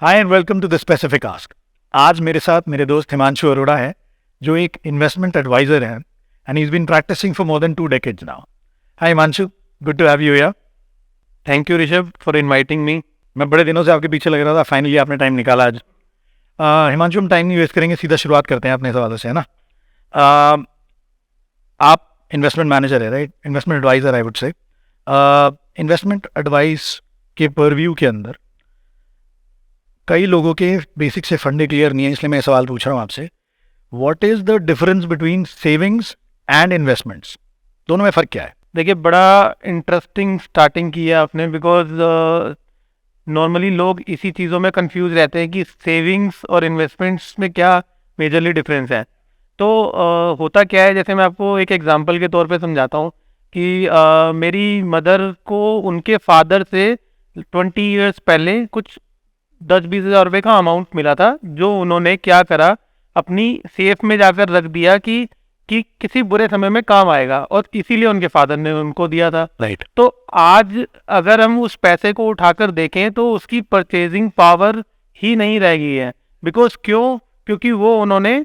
Hi and welcome to the specific ask. आज मेरे साथ मेरे दोस्त हिमांशु अरोड़ा है, जो एक इन्वेस्टमेंट एडवाइजर है and he is been practising for more than 2 decades now. Hi Himanshu, good to have you here. Thank you Rishabh for inviting me. मैं बड़े दिनों से आपके पीछे लग रहा था, फाइनली आपने टाइम निकाला आज। हिमांशु, हम टाइम नहीं वेस्ट करेंगे, सीधा शुरुआत करते हैं अपने सवालों से, है ना। Uh, आप इन्वेस्टमेंट मैनेजर है, right? Investment adviser I would say. Investment advice के परव्यू के अंदर कई लोगों के बेसिक से फंडे क्लियर नहीं है, इसलिए मैं सवाल पूछ रहा हूँ आपसे। What is the difference between savings and investments? दोनों में फ़र्क क्या है? देखिए, बड़ा इंटरेस्टिंग स्टार्टिंग की है आपने, बिकॉज नॉर्मली लोग इसी चीज़ों में कंफ्यूज रहते हैं कि सेविंग्स और इन्वेस्टमेंट्स में क्या मेजरली डिफरेंस है। तो होता क्या है, जैसे मैं आपको एक एग्जांपल के तौर पे समझाता हूँ कि मेरी मदर को उनके फादर से 20 ईयर्स पहले कुछ 10-20 हज़ार रुपये का अमाउंट मिला था, जो उन्होंने क्या करा, अपनी सेफ में जाकर रख दिया कि किसी बुरे समय में काम आएगा, और इसीलिए उनके फादर ने उनको दिया था। राइट। तो आज अगर हम उस पैसे को उठाकर देखें तो उसकी परचेजिंग पावर ही नहीं रह गई है। बिकॉज क्योंकि वो उन्होंने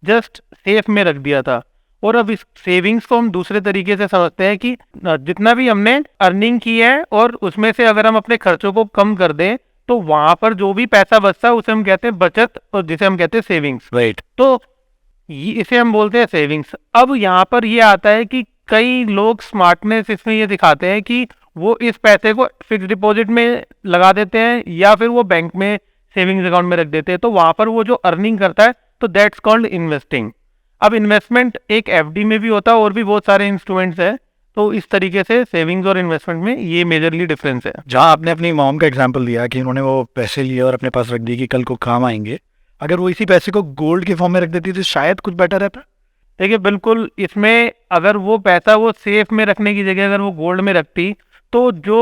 जस्ट सेफ में रख दिया था। और अब इस सेविंग्स को हम दूसरे तरीके से समझते हैं कि जितना भी हमने अर्निंग की है और उसमें से अगर हम अपने खर्चों को कम कर दें तो वहां पर जो भी पैसा बचता है उसे हम कहते हैं बचत, और जिसे हम कहते हैं सेविंग्स। राइट। तो इसे हम बोलते हैं सेविंग्स। अब यहाँ पर ये आता है कि कई लोग स्मार्टनेस इसमें ये दिखाते हैं कि वो इस पैसे को फिक्स डिपॉजिट में लगा देते हैं या फिर वो बैंक में सेविंग्स अकाउंट में रख देते हैं, तो वहां पर वो जो अर्निंग करता है तो दैट्स कॉल्ड इन्वेस्टिंग। अब इन्वेस्टमेंट एक एफडी में भी होता है और भी बहुत सारे इंस्ट्रूमेंट्स है। तो इस तरीके से सेविंग्स और इन्वेस्टमेंट में ये मेजरली डिफरेंस है। जहाँ आपने अपनी मॉम का एग्जाम्पल दिया कि उन्होंने वो पैसे लिए और अपने पास रख दिए कि कल को काम आएंगे, अगर वो इसी पैसे को गोल्ड के फॉर्म में रख देती तो शायद कुछ बेटर रहता। देखिए, बिल्कुल, इसमें अगर वो पैसा वो सेफ में रखने की जगह अगर वो गोल्ड में रखती तो जो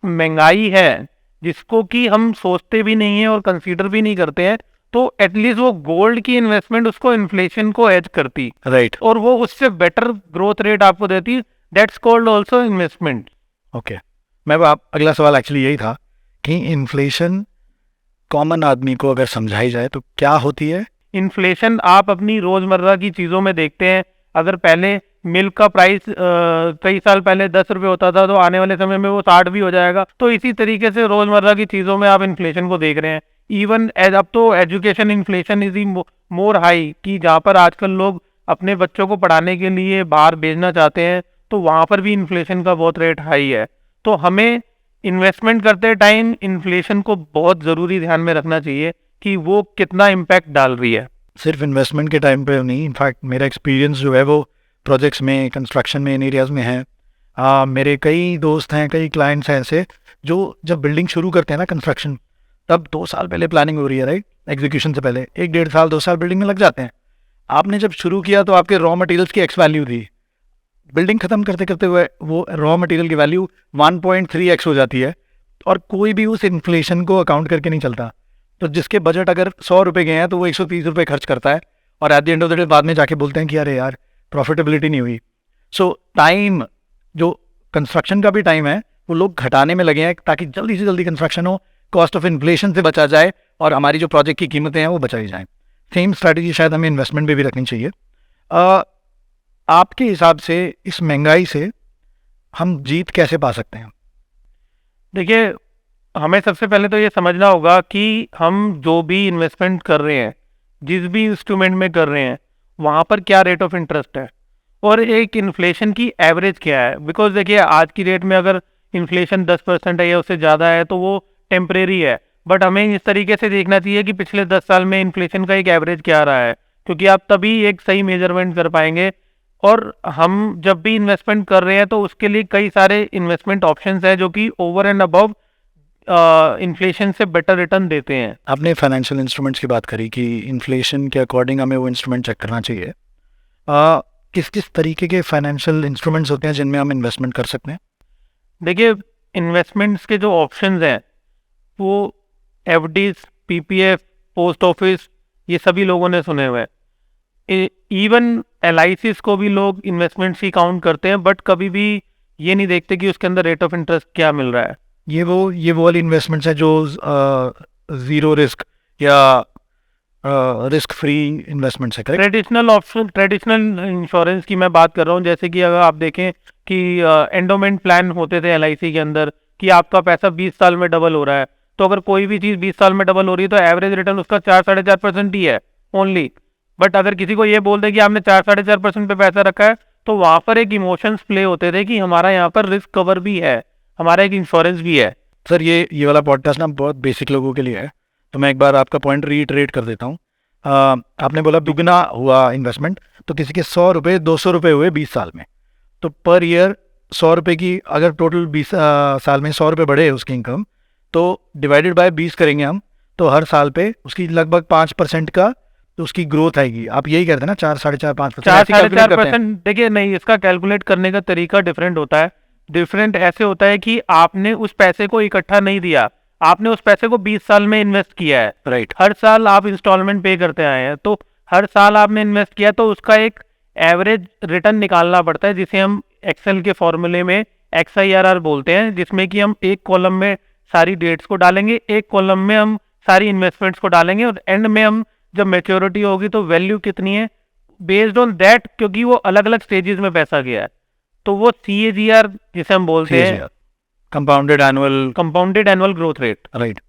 महंगाई है जिसको कि हम सोचते भी नहीं है और कंसीडर भी नहीं करते हैं, तो एटलीस्ट वो गोल्ड की इन्वेस्टमेंट उसको इन्फ्लेशन को एज करती। राइट। और वो उससे बेटर ग्रोथ रेट आपको देती। That's called also investment. Okay, मैं आप अगला सवाल एक्चुअली यही था कि इन्फ्लेशन कॉमन आदमी को अगर समझाई जाए तो क्या होती है? इन्फ्लेशन आप अपनी रोजमर्रा की चीजों में देखते हैं। अगर पहले मिल्क का प्राइस कई साल पहले 10 रुपये होता था, तो आने वाले समय में वो 60 भी हो जाएगा। तो इसी तरीके से रोजमर्रा की चीजों में आप इन्फ्लेशन को देख रहे हैं। इवन अब तो education inflation is more high, कि जहाँ पर आजकल लोग अपने बच्चों को पढ़ाने के लिए बाहर भेजना चाहते हैं, तो वहाँ पर भी इन्फ्लेशन का बहुत रेट हाई है। तो हमें इन्वेस्टमेंट करते टाइम इन्फ्लेशन को बहुत ज़रूरी ध्यान में रखना चाहिए कि वो कितना इम्पैक्ट डाल रही है। सिर्फ इन्वेस्टमेंट के टाइम पे नहीं, इनफैक्ट मेरा एक्सपीरियंस जो है वो प्रोजेक्ट्स में, कंस्ट्रक्शन में, इन एरियाज़ में है। मेरे कई दोस्त हैं, कई क्लाइंट्स हैं ऐसे जो जब बिल्डिंग शुरू करते हैं ना, कंस्ट्रक्शन, तब 2 साल पहले प्लानिंग हो रही है, राइट? एग्जीक्यूशन से पहले 1-1.5 साल 2 साल बिल्डिंग में लग जाते हैं। आपने जब शुरू किया तो आपके रॉ मटेरियल्स की एक्स वैल्यू थी, बिल्डिंग ख़त्म करते करते हुए वो रॉ मटेरियल की वैल्यू 1.3x हो जाती है, और कोई भी उस इन्फ्लेशन को अकाउंट करके नहीं चलता। तो जिसके बजट अगर 100 रुपये गए हैं तो वो 130 रुपये खर्च करता है, और at the end of the day बाद में जाके बोलते हैं कि अरे यार प्रॉफिटेबिलिटी नहीं हुई। सो टाइम, जो कंस्ट्रक्शन का भी टाइम है, वो लोग घटाने में लगे हैं ताकि जल्दी से जल्दी कंस्ट्रक्शन हो, कॉस्ट ऑफ इन्फ्लेशन से बचा जाए और हमारी जो प्रोजेक्ट की कीमतें हैं वो बचाई जाएँ। सेम स्ट्रैटेजी शायद हमें इन्वेस्टमेंट में भी रखनी चाहिए। आपके हिसाब से इस महंगाई से हम जीत कैसे पा सकते हैं? देखिए, हमें सबसे पहले तो ये समझना होगा कि हम जो भी इन्वेस्टमेंट कर रहे हैं, जिस भी इंस्ट्रूमेंट में कर रहे हैं, वहाँ पर क्या रेट ऑफ इंटरेस्ट है और एक इन्फ्लेशन की एवरेज क्या है। बिकॉज देखिए, आज की डेट में अगर इन्फ्लेशन 10% है या उससे ज़्यादा है तो वो टेम्परेरी है, बट हमें इस तरीके से देखना चाहिए कि पिछले 10 साल में इन्फ्लेशन का एक एवरेज क्या रहा है, क्योंकि आप तभी एक सही मेजरमेंट कर पाएंगे। और हम जब भी इन्वेस्टमेंट कर रहे हैं तो उसके लिए कई सारे इन्वेस्टमेंट ऑप्शंस हैं जो कि ओवर एंड अबव इन्फ्लेशन से बेटर रिटर्न देते हैं। आपने फाइनेंशियल इंस्ट्रूमेंट्स की बात करी कि इन्फ्लेशन के अकॉर्डिंग हमें वो इंस्ट्रूमेंट चेक करना चाहिए। किस किस तरीके के फाइनेंशियल इंस्ट्रूमेंट्स होते हैं जिनमें हम इन्वेस्टमेंट कर सकते हैं? देखिए, इन्वेस्टमेंट्स के जो ऑप्शंस हैं वो एफडीज, पीपीएफ, पोस्ट ऑफिस, ये सभी लोगों ने सुने हुए हैं। इवन एलआईसीज को भी लोग इन्वेस्टमेंट्स ही काउंट करते हैं, बट कभी भी ये नहीं देखते कि उसके अंदर रेट ऑफ इंटरेस्ट क्या मिल रहा है। ये वो वाली इन्वेस्टमेंट्स हैं जो ज़ीरो रिस्क या रिस्क फ्री इन्वेस्टमेंट्स है, correct? Traditional option, traditional insurance की मैं बात कर रहा हूँ। जैसे कि अगर आप देखें कि एंडोमेंट प्लान होते थे एलआईसी के अंदर कि आपका पैसा 20 साल में डबल हो रहा है, तो अगर कोई भी चीज़ 20 साल में डबल हो रही है तो एवरेज रिटर्न उसका 4-4.5% ही है ओनली। बट अगर किसी को ये बोल दे कि आपने 4-4.5% पे पैसा रखा है, तो वहाँ पर एक इमोशंस प्ले होते थे कि हमारा यहाँ पर रिस्क कवर भी है, हमारा एक इंश्योरेंस भी है। सर ये वाला पॉडकास्ट ना बहुत बेसिक लोगों के लिए है, तो मैं एक बार आपका पॉइंट रीइटरेट कर देता हूँ। आपने बोला दुगना हुआ इन्वेस्टमेंट, तो किसी के 100 रुपये 200 रुपये हुए 20 साल में, तो पर ईयर 100 रुपये की अगर टोटल 20 साल में 100 रुपये बढ़े उसकी इनकम, तो डिवाइडेड बाय 20 करेंगे हम, तो हर साल पे उसकी लगभग 5% का तो उसकी ग्रोथ आएगी। आप यही कहते हैं ना, 4-4.5%? देखिए नहीं, इसका कैलकुलेट करने का तरीका डिफरेंट होता है। डिफरेंट ऐसे होता है कि आपने उस पैसे को इकट्ठा नहीं दिया, आपने उस पैसे को 20 साल में इन्वेस्ट किया है। राइट। हर साल आप इंस्टॉलमेंट पे करते आए हैं, तो हर साल आपने इन्वेस्ट किया, तो उसका एक एवरेज रिटर्न निकालना पड़ता है, जिसे हम एक्सेल के फॉर्मूले में XIRR बोलते हैं, जिसमें कि हम एक कॉलम में सारी डेट्स को डालेंगे, एक कॉलम में हम सारी इन्वेस्टमेंट्स को डालेंगे, और एंड में हम जब मैच्योरिटी होगी तो वैल्यू कितनी है बेस्ड ऑन दैट, क्योंकि वो अलग अलग स्टेजेस में पैसा गया है, तो वो CAGR जिसे हम बोलते हैं, compounded annual growth rate. Right.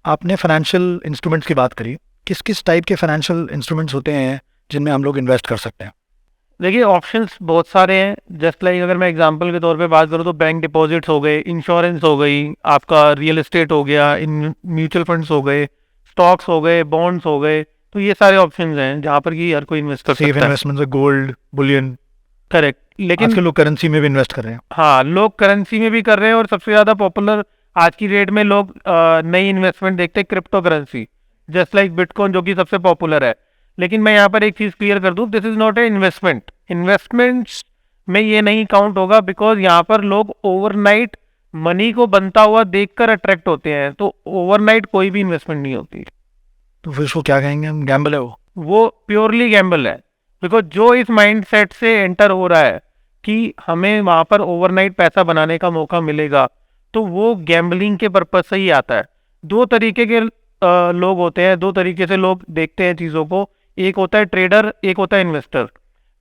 आपने फाइनेंशियल इंस्ट्रूमेंट्स की बात करी, किस किस टाइप के फाइनेंशियल इंस्ट्रूमेंट्स होते हैं जिनमें हम लोग इन्वेस्ट कर सकते हैं? देखिए ऑप्शंस बहुत सारे हैं। जस्ट लाइक अगर मैं एग्जांपल के तौर पे बात करूँ तो बैंक डिपॉजिट्स हो गए, इंश्योरेंस हो गई, आपका रियल एस्टेट हो गया, इन म्यूचुअल फंड्स हो गए, स्टॉक्स हो गए, बॉन्ड्स हो गए, तो ये सारे ऑप्शंस हैं जहाँ पर कि हर कोई इन्वेस्ट कर सेफ सकता है। इन्वेस्टमेंट है गोल्ड, बुलियन। करेक्ट। लेकिन आजकल लोग करेंसी में भी इन्वेस्ट कर रहे हैं। हाँ, लोग करेंसी में भी कर रहे हैं, और सबसे ज़्यादा पॉपुलर आज की डेट में लोग नई इन्वेस्टमेंट देखते हैं crypto currency, just like bitcoin, जो कि सबसे पॉपुलर है। लेकिन मैं यहाँ पर एक चीज़ क्लियर कर दूँ, this is not a investment. Investments में ये नहीं काउंट होगा, बिकॉज यहाँ पर लोग ओवरनाइट मनी को बनता हुआ देखकर अट्रैक्ट होते हैं, तो ओवरनाइट कोई भी इन्वेस्टमेंट नहीं होती। तो फिर उसको क्या कहेंगे हम, गैम्बल है वो प्योरली गैम्बल है, बिकॉज जो इस माइंडसेट से एंटर हो रहा है कि हमें वहाँ पर ओवरनाइट पैसा बनाने का मौका मिलेगा, तो वो गैम्बलिंग के पर्पज से ही आता है। दो तरीके के लोग होते हैं, दो तरीके से लोग देखते हैं चीज़ों को। एक होता है ट्रेडर, एक होता है इन्वेस्टर।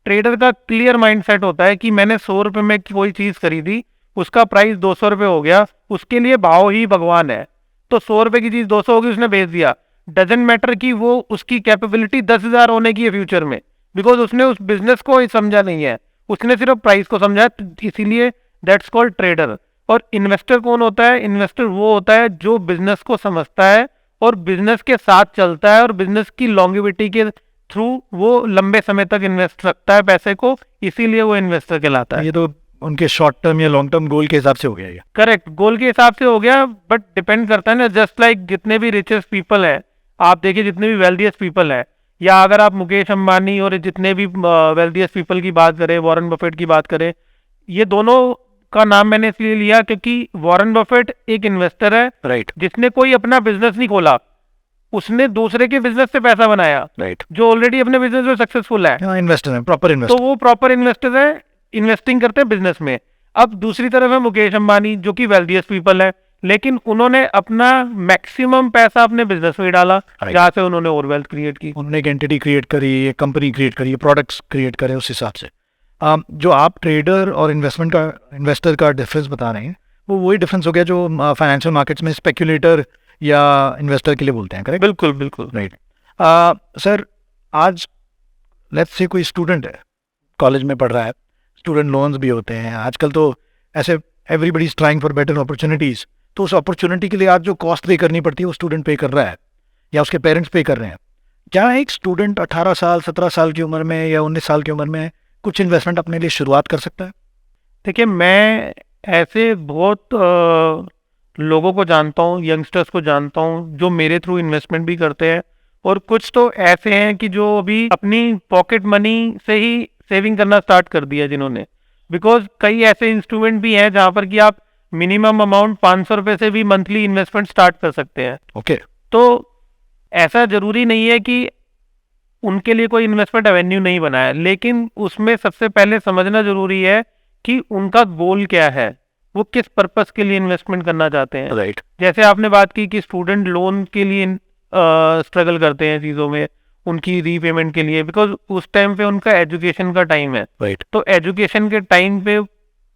ट्रेडर का क्लियर माइंडसेट होता है कि मैंने 100 रुपये में कोई चीज़ खरीदी, उसका प्राइस 200 रुपये हो गया, उसके लिए भाव ही भगवान है, तो 100 रुपये की चीज़ 200 होगी, उसने बेच दिया। डजेंट मैटर कि वो उसकी कैपेबिलिटी 10,000 होने की है फ्यूचर में, बिकॉज उसने उस बिजनेस को ही समझा नहीं है, उसने सिर्फ प्राइस को समझा, इसीलिए दैट्स कॉल्ड ट्रेडर। और इन्वेस्टर कौन होता है? इन्वेस्टर वो होता है जो बिजनेस को समझता है और बिजनेस के साथ चलता है, और बिजनेस की लॉन्गिविटी के थ्रू वो लंबे समय तक इन्वेस्ट रखता है पैसे को, इसीलिए वो इन्वेस्टर कहलाता है। ये तो उनके शॉर्ट टर्म या लॉन्ग टर्म गोल के हिसाब से हो गया ये। करेक्ट, गोल के हिसाब से हो गया, बट डिपेंड करता है ना। जस्ट लाइक जितने भी रिचेस्ट पीपल हैं, आप देखिए जितने भी वेल्दियस्ट पीपल हैं, या अगर आप मुकेश अंबानी और जितने भी वेल्दियस्ट पीपल की बात करें, वॉरेन बफेट की बात करें, ये दोनों का नाम मैंने इसलिए लिया क्योंकि वॉरेन बफेट एक इन्वेस्टर है, राइट, जिसने कोई अपना बिजनेस नहीं खोला, उसने दूसरे के बिजनेस से पैसा बनाया, राइट, जो ऑलरेडी अपने बिजनेस में सक्सेसफुल है। इन्वेस्टर है, प्रॉपर तो इन्वेस्टर। वो प्रॉपर इन्वेस्टर है, इन्वेस्टिंग करते हैं बिजनेस में। अब दूसरी तरफ है मुकेश अंबानी, जो कि वेल्दियस्ट पीपल है, लेकिन उन्होंने अपना मैक्सिमम पैसा अपने बिजनेस में डाला, जहां से उन्होंने और वेल्थ क्रिएट की। उन्होंने एक एंटिटी क्रिएट करी, एक कंपनी क्रिएट करी, प्रोडक्ट्स क्रिएट करे, उस हिसाब से। जो आप ट्रेडर और इन्वेस्टर का डिफरेंस बता रहे हैं, वो वही डिफरेंस हो गया जो फाइनेंशियल मार्केट्स में स्पेक्यूलेटर या इन्वेस्टर के लिए बोलते हैं, करेक्ट? बिल्कुल बिल्कुल राइट। सर, आज लेट्स से कोई स्टूडेंट है, कॉलेज में पढ़ रहा है, स्टूडेंट लोन्स भी होते हैं आजकल, तो ऐसे everybody is trying for better opportunities, तो उस अपॉर्चुनिटी के लिए आज जो कॉस्ट पे करनी पड़ती है वो स्टूडेंट पे कर रहा है या उसके पेरेंट्स पे कर रहे हैं। क्या एक स्टूडेंट 18 साल 17 साल की उम्र में या 19 साल की उम्र में कुछ इन्वेस्टमेंट अपने लिए शुरुआत कर सकता है? देखिए, मैं ऐसे बहुत लोगों को जानता हूँ, यंगस्टर्स को जानता हूँ, जो मेरे थ्रू इन्वेस्टमेंट भी करते हैं, और कुछ तो ऐसे हैं कि जो अभी अपनी पॉकेट मनी से ही सेविंग करना स्टार्ट कर दिया जिन्होंने। बिकॉज कई ऐसे इंस्ट्रूमेंट भी हैं जहाँ पर कि आप मिनिमम अमाउंट 500 रुपये से भी मंथली इन्वेस्टमेंट स्टार्ट कर सकते हैं। ओके। तो ऐसा जरूरी नहीं है कि उनके लिए कोई इन्वेस्टमेंट एवेन्यू नहीं बनाया, लेकिन उसमें सबसे पहले समझना जरूरी है कि उनका गोल क्या है, वो किस पर्पस के लिए इन्वेस्टमेंट करना चाहते हैं। राइट जैसे आपने बात की कि स्टूडेंट लोन के लिए स्ट्रगल करते हैं चीज़ों में, उनकी रीपेमेंट के लिए, बिकॉज उस टाइम पे उनका एजुकेशन का टाइम है। राइट तो एजुकेशन के टाइम पे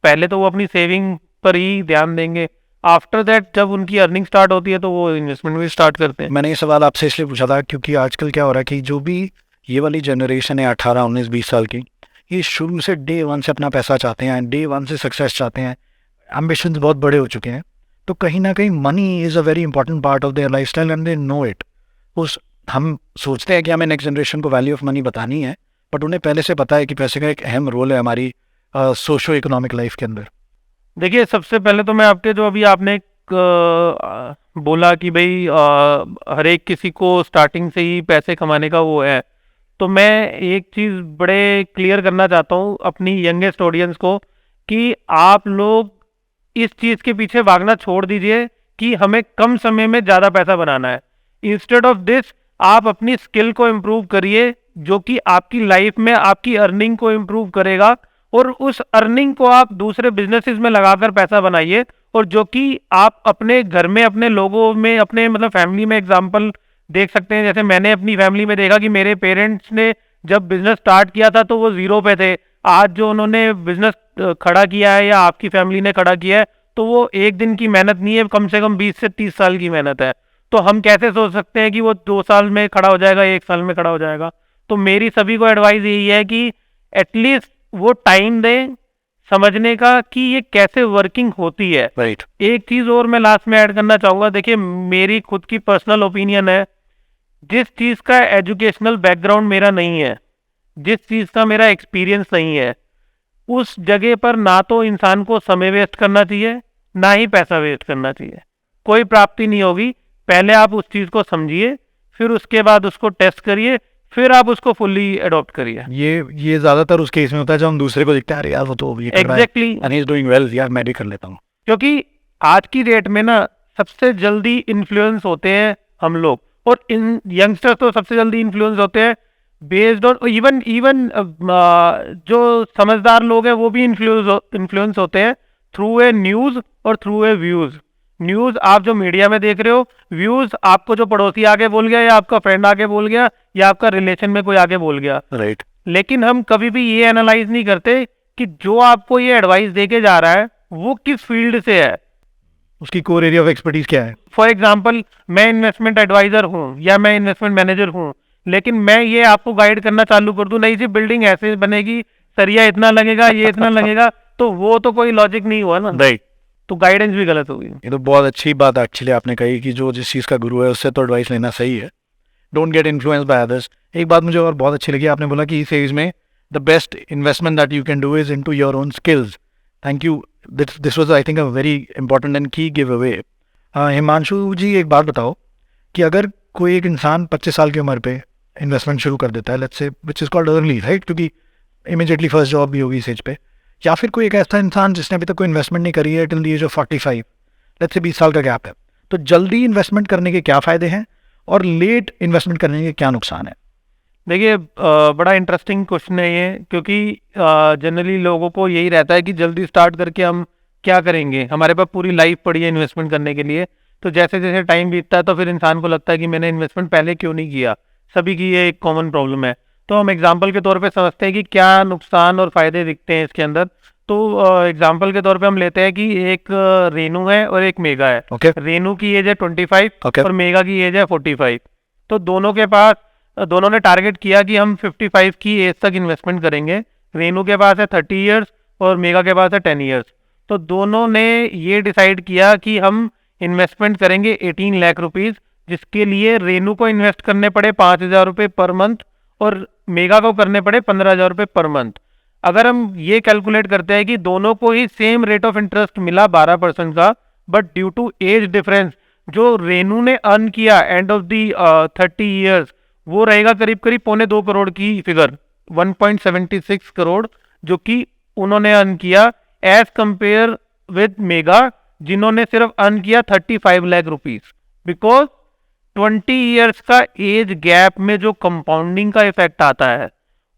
पहले तो वो अपनी सेविंग पर ही ध्यान देंगे, आफ्टर दैट जब उनकी अर्निंग स्टार्ट होती है तो वो इन्वेस्टमेंट भी स्टार्ट करते हैं। मैंने ये सवाल आपसे इसलिए पूछा था क्योंकि आजकल क्या हो रहा है कि जो भी ये वाली जनरेशन है 18 19 20 साल की, ये शुरू से डे वन से अपना पैसा चाहते हैं, डे वन से सक्सेस चाहते हैं, एम्बिशंस बहुत बड़े हो चुके हैं। तो कहीं ना कहीं money is a very important part of their life style and they know it. उस हम सोचते हैं कि हमें नेक्स्ट जनरेशन को वैल्यू ऑफ मनी बतानी है, बट उन्हें पहले से पता है कि पैसे का एक अहम रोल है हमारी सोशो इकोनॉमिक लाइफ के अंदर। देखिए, सबसे पहले तो मैं आपके जो अभी आपने बोला कि भाई हर एक किसी को स्टार्टिंग से ही पैसे कमाने का वो है, तो मैं एक चीज़ बड़े क्लियर करना चाहता हूँ अपनी यंगेस्ट ऑडियंस को कि आप लोग इस चीज़ के पीछे भागना छोड़ दीजिए कि हमें कम समय में ज़्यादा पैसा बनाना है। इंस्टेड ऑफ दिस आप अपनी स्किल को इम्प्रूव करिए, जो कि आपकी लाइफ में आपकी अर्निंग को इम्प्रूव करेगा, और उस अर्निंग को आप दूसरे बिजनेसेस में लगाकर पैसा बनाइए, और जो कि आप अपने घर में, अपने लोगों में, अपने मतलब फैमिली में एग्जांपल देख सकते हैं। जैसे मैंने अपनी फैमिली में देखा कि मेरे पेरेंट्स ने जब बिजनेस स्टार्ट किया था तो वो जीरो पे थे, आज जो उन्होंने बिजनेस खड़ा किया है या आपकी फैमिली ने खड़ा किया है, तो वो एक दिन की मेहनत नहीं है, कम से कम 20 से 30 साल की मेहनत है। तो हम कैसे सोच सकते हैं कि वो 2 साल में खड़ा हो जाएगा, 1 साल में खड़ा हो जाएगा। तो मेरी सभी को एडवाइस यही है कि एटलीस्ट वो टाइम दें समझने का कि ये कैसे वर्किंग होती है। राइट एक चीज़ और मैं लास्ट में ऐड करना चाहूँगा, देखिए मेरी खुद की पर्सनल ओपिनियन है, जिस चीज़ का एजुकेशनल बैकग्राउंड मेरा नहीं है, जिस चीज़ का मेरा एक्सपीरियंस नहीं है, उस जगह पर ना तो इंसान को समय वेस्ट करना चाहिए, ना ही पैसा वेस्ट करना चाहिए। कोई प्राप्ति नहीं होगी। पहले आप उस चीज़ को समझिए, फिर उसके बाद उसको टेस्ट करिए, फिर आप उसको फुल्ली अडॉप्ट करिए। ये ज़्यादातर उस केस में होता है जब हम दूसरे को देखते हैं, अरे यार वो तो ये कर रहा है exactly, and he is doing well, यार मैं भी कर लेता हूँ। क्योंकि आज की डेट में ना सबसे जल्दी इन्फ्लुएंस होते हैं हम लोग, और इन यंगस्टर्स तो सबसे जल्दी इन्फ्लुएंस होते हैं बेस्ड ऑन, इवन इवन जो समझदार लोग हैं वो भी इन्फ्लुएंस होते हैं थ्रू ए न्यूज़ और थ्रू ए व्यूज़। न्यूज़ आप जो मीडिया में देख रहे हो, व्यूज़ आपको जो पड़ोसी आगे बोल गया, या आपका फ्रेंड आगे बोल गया, या आपका रिलेशन में कोई आगे बोल गया। राइट लेकिन हम कभी भी ये एनालाइज नहीं करते कि जो आपको ये एडवाइस देके जा रहा है वो किस फील्ड से है, उसकी कोर एरिया ऑफ एक्सपर्टीज क्या है। फॉर एग्जाम्पल मैं इन्वेस्टमेंट एडवाइजर हूँ या मैं इन्वेस्टमेंट मैनेजर हूँ, लेकिन मैं ये आपको गाइड करना चालू कर दूँ, नहीं जी बिल्डिंग ऐसे बनेगी, सरिया इतना लगेगा, ये इतना लगेगा, तो वो तो कोई लॉजिक नहीं हुआ ना। राइट तो गाइडेंस भी गलत होगी। ये तो बहुत अच्छी बात एक्चुअली आपने कही कि जो जिस चीज़ का गुरु है उससे तो एडवाइस लेना सही है, don't get influence by others. एक बात मुझे और बहुत अच्छी लगी, आपने बोला कि इस एज में the best investment that you can do is into your own skills. Thank you, this was I think a very important and की गिव अवे। हिमांशु जी एक बात बताओ कि अगर कोई एक इंसान 25 साल की उम्र पे इन्वेस्टमेंट शुरू कर देता है, let's say which is called early, right, क्योंकि इमीडिएटली फर्स्ट जॉब भी होगी इस एज पे, या फिर कोई एक ऐसा इंसान जिसने अभी तक कोई इन्वेस्टमेंट नहीं करी है till the age of 45, let's say 20 साल का गैप है, तो जल्दी इन्वेस्टमेंट करने के क्या फ़ायदे हैं और लेट इन्वेस्टमेंट करने के क्या नुकसान है। देखिए बड़ा इंटरेस्टिंग क्वेश्चन है ये, क्योंकि जनरली लोगों को यही रहता है कि जल्दी स्टार्ट करके हम क्या करेंगे, हमारे पास पूरी लाइफ पड़ी है इन्वेस्टमेंट करने के लिए। तो जैसे जैसे टाइम बीतता है तो फिर इंसान को लगता है कि मैंने इन्वेस्टमेंट पहले क्यों नहीं किया। सभी की ये एक कॉमन प्रॉब्लम है। तो हम एग्जाम्पल के तौर पे समझते हैं कि क्या नुकसान और फ़ायदे दिखते हैं इसके अंदर। तो एग्जाम्पल के तौर पे हम लेते हैं कि एक रेनू है और एक मेगा है। ओके रेनू की एज है 25 Okay. और मेगा की एज है 45। तो दोनों ने टारगेट किया कि हम 55 की एज तक इन्वेस्टमेंट करेंगे। रेनू के पास है 30 ईयर्स और मेगा के पास है 10 ईयर्स। तो दोनों ने ये डिसाइड किया कि हम इन्वेस्टमेंट करेंगे 18 लाख रुपीज़, जिसके लिए रेनू को इन्वेस्ट करने पड़े 5,000 रुपये पर मंथ और मेगा को करने पड़े 15,000 रुपये पर मंथ। अगर हम ये कैलकुलेट करते हैं कि दोनों को ही सेम रेट ऑफ इंटरेस्ट मिला 12% का, but due to age difference जो रेनू ने अर्न किया एंड ऑफ दी 30 ईयर्स, वो रहेगा करीब करीब 2.25 करोड़ की फिगर, 1.76 करोड़ जो कि उन्होंने अर्न किया, एज कंपेयर विद मेगा जिन्होंने सिर्फ अर्न किया 35 लाख रुपीज। बिकॉज 20 ईयर्स का एज गैप में जो कंपाउंडिंग का इफेक्ट आता है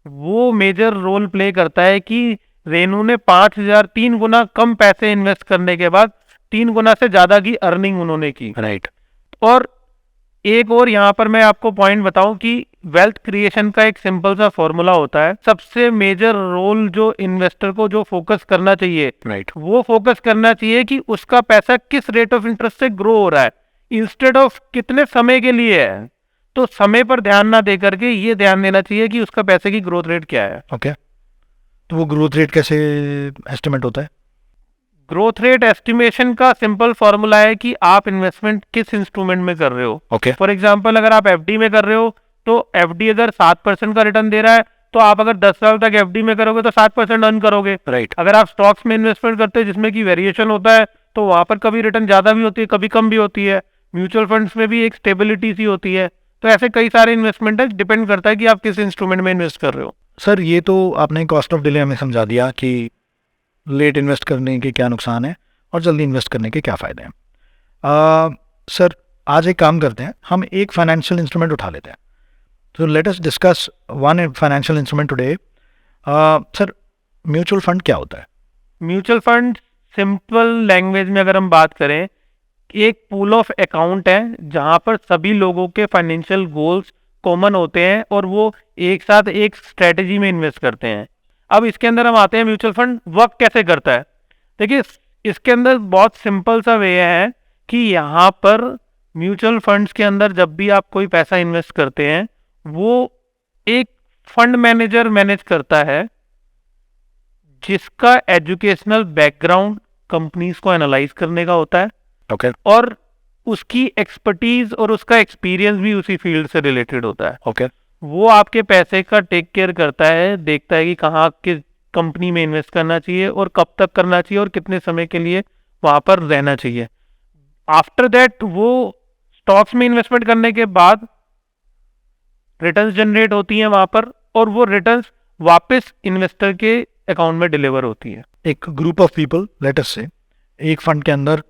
वो मेजर रोल प्ले करता है कि रेनू ने 5,000 3 गुना कम पैसे इन्वेस्ट करने के बाद 3 गुना से ज़्यादा की अर्निंग उन्होंने की। राइट। और एक और यहाँ पर मैं आपको पॉइंट बताऊं कि वेल्थ क्रिएशन का एक सिंपल सा फॉर्मूला होता है। सबसे मेजर रोल जो इन्वेस्टर को जो फोकस करना चाहिए, राइट। वो फोकस करना चाहिए कि उसका पैसा किस रेट ऑफ इंटरेस्ट से ग्रो हो रहा है, इंस्टेड ऑफ कितने समय के लिए है। तो समय पर ध्यान ना दे करके ये ध्यान देना चाहिए कि उसका पैसे की ग्रोथ रेट क्या है। ओके। तो वो ग्रोथ रेट कैसे एस्टिमेट होता है? ग्रोथ रेट एस्टिमेशन का सिंपल फॉर्मूला है कि आप इन्वेस्टमेंट किस इंस्ट्रूमेंट में कर रहे हो। ओके। फॉर एग्जांपल अगर आप एफडी में कर रहे हो तो एफडी अगर 7% का रिटर्न दे रहा है तो आप अगर 10 साल तक एफडी में करोगे तो 7% अर्न करोगे। राइट। अगर आप स्टॉक्स में इन्वेस्टमेंट करते हैं जिसमें कि वेरिएशन होता है तो वहां पर कभी रिटर्न ज्यादा भी होती है, कभी कम भी होती है। म्यूचुअल फंड्स में भी एक स्टेबिलिटी सी होती है। तो ऐसे कई सारे इन्वेस्टमेंट है, डिपेंड करता है कि आप किस इंस्ट्रूमेंट में इन्वेस्ट कर रहे हो। सर ये तो आपने कॉस्ट ऑफ डिले हमें समझा दिया कि लेट इन्वेस्ट करने के क्या नुकसान है और जल्दी इन्वेस्ट करने के क्या फ़ायदे हैं। सर आज एक काम करते हैं, हम एक फाइनेंशियल इंस्ट्रूमेंट उठा लेते हैं। तो let us discuss one financial instrument today. Sir mutual fund क्या होता है? म्यूचुअल फंड सिंपल लैंग्वेज में अगर हम बात करें, एक पूल ऑफ अकाउंट है जहां पर सभी लोगों के फाइनेंशियल गोल्स कॉमन होते हैं और वो एक साथ एक स्ट्रेटेजी में इन्वेस्ट करते हैं। अब इसके अंदर हम आते हैं म्यूचुअल फंड वर्क कैसे करता है। देखिए इसके अंदर बहुत सिंपल सा वे है कि यहाँ पर म्यूचुअल फंड्स के अंदर जब भी आप कोई पैसा इन्वेस्ट करते हैं वो एक फंड मैनेजर मैनेज करता है जिसका एजुकेशनल बैकग्राउंड कंपनीज को एनालाइज करने का होता है। ओके। और उसकी एक्सपर्टीज और उसका एक्सपीरियंस भी उसी फील्ड से रिलेटेड होता है। ओके। वो आपके पैसे का टेक केयर करता है, देखता है कि कहाँ किस कंपनी में इन्वेस्ट करना चाहिए और कब तक करना चाहिए और कितने समय के लिए वहां पर रहना चाहिए। आफ्टर दैट वो स्टॉक्स में इन्वेस्टमेंट करने के बाद रिटर्न्स जनरेट होती हैं वहां पर और वो रिटर्न्स वापस इन्वेस्टर के अकाउंट में डिलीवर होती है। एक group of people let us से एक फंड के अंदर,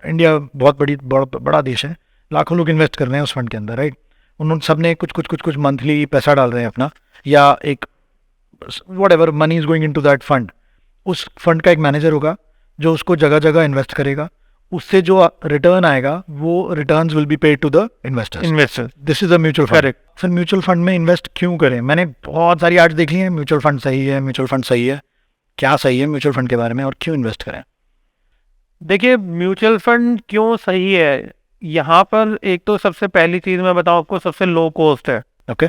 इंडिया बहुत बड़ा देश है, लाखों लोग इन्वेस्ट कर रहे हैं उस फंड के अंदर, राइट। उन्होंने सब ने कुछ मंथली पैसा डाल रहे हैं अपना, या एक whatever money is going into that fund, उस फंड का एक मैनेजर होगा जो उसको जगह जगह इन्वेस्ट करेगा, उससे जो रिटर्न आएगा वो returns will be paid to the investors. This is a mutual fund. Correct. Sir mutual fund में इन्वेस्ट क्यों करें? मैंने बहुत सारी एड्स देख ली हैं, म्यूचुअल फंड सही है, म्यूचुअल फंड सही है। क्या सही है म्यूचुअल फंड के बारे में और क्यों इन्वेस्ट करें? देखिए म्यूचुअल फंड क्यों सही है, यहाँ पर एक तो सबसे पहली चीज मैं बताऊँ आपको, सबसे लो कॉस्ट है। ओके।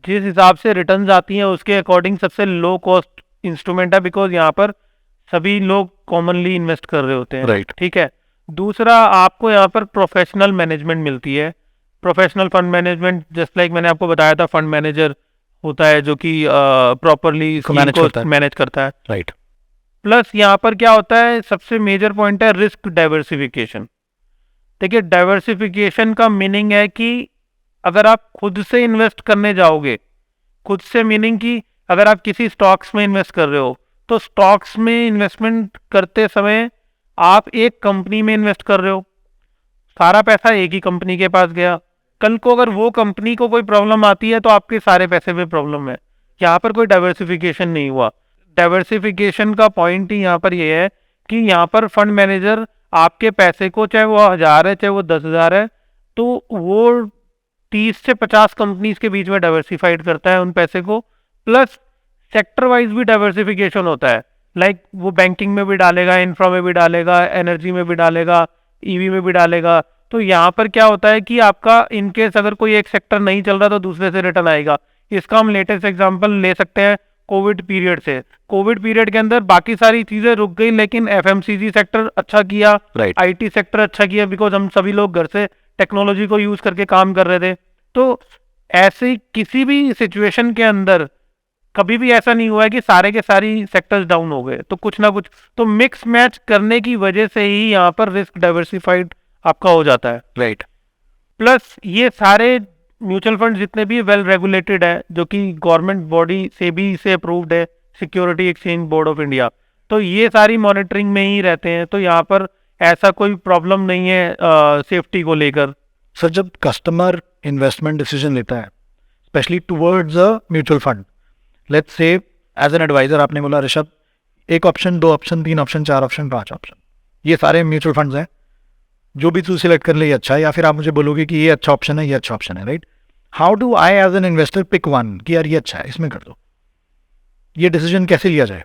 जिस हिसाब से रिटर्न्स आती हैं उसके अकॉर्डिंग सबसे लो कॉस्ट इंस्ट्रूमेंट है, बिकॉज यहाँ पर सभी लोग कॉमनली इन्वेस्ट कर रहे होते हैं। राइट। ठीक है। दूसरा, आपको यहाँ पर प्रोफेशनल मैनेजमेंट मिलती है। Professional fund management, just like मैंने आपको बताया था, फंड मैनेजर होता है जो कि प्रॉपरली मैनेज करता है। राइट। प्लस यहाँ पर क्या होता है, सबसे मेजर पॉइंट है रिस्क डाइवर्सिफिकेशन। देखिए डाइवर्सिफिकेशन का मीनिंग है कि अगर आप खुद से इन्वेस्ट करने जाओगे, खुद से मीनिंग कि अगर आप किसी स्टॉक्स में इन्वेस्ट कर रहे हो तो स्टॉक्स में इन्वेस्टमेंट करते समय आप एक कंपनी में इन्वेस्ट कर रहे हो, सारा पैसा एक ही कंपनी के पास गया। कल को अगर वो कंपनी को कोई प्रॉब्लम आती है तो आपके सारे पैसे में प्रॉब्लम है। यहाँ पर कोई डाइवर्सिफिकेशन नहीं हुआ। डाइवर्सिफिकेशन का पॉइंट ही यहाँ पर ये है कि यहाँ पर फंड मैनेजर आपके पैसे को, चाहे वो 1000 है चाहे वो 10,000 है, तो वो 30 से 50 कंपनीज के बीच में डाइवर्सिफाइड करता है उन पैसे को। प्लस सेक्टर वाइज भी डाइवर्सिफिकेशन होता है, लाइक वो बैंकिंग में भी डालेगा, इंफ्रा में भी डालेगा, एनर्जी में भी डालेगा, ईवी में भी डालेगा। तो यहाँ पर क्या होता है कि आपका इनकेस अगर कोई एक सेक्टर नहीं चल रहा तो दूसरे से रिटर्न आएगा। इसका हम लेटेस्ट एग्जांपल ले सकते हैं कोविड पीरियड से। कोविड पीरियड के अंदर बाकी सारी चीजें रुक गई लेकिन एफएमसीजी सेक्टर अच्छा किया, राइट। आईटी सेक्टर अच्छा किया, बिकॉज हम सभी लोग घर से टेक्नोलॉजी को यूज करके काम कर रहे थे। तो ऐसे किसी भी सिचुएशन के अंदर कभी भी ऐसा नहीं हुआ है कि सारे के सारी सेक्टर्स डाउन हो गए, तो कुछ ना कुछ तो मिक्स मैच करने की वजह से ही यहाँ पर रिस्क डाइवर्सिफाइड आपका हो जाता है। राइट। प्लस ये सारे म्यूचुअल फंड जितने भी वेल रेगुलेटेड है, जो कि गवर्नमेंट बॉडी से भी से अप्रूव्ड है, security exchange board of India, तो ये सारी मॉनिटरिंग में ही रहते हैं। तो यहाँ पर ऐसा कोई प्रॉब्लम नहीं है सेफ्टी को लेकर। सर जब कस्टमर इन्वेस्टमेंट डिसीजन लेता है specially towards a mutual fund, let's say as an adviser, आपने बोला Rishabh 1 option, 2 option, 3 option, 4 option, 5 option, ये सारे म्यूचुअल फंड्स हैं। जो भी तू सिलेक्ट कर ले ये अच्छा है, या फिर आप मुझे बोलोगे कि ये अच्छा ऑप्शन है, ये अच्छा ऑप्शन है, right? How do I as an investor pick one कि यार ये अच्छा है, इसमें कर दो? ये डिसीजन कैसे लिया जाए?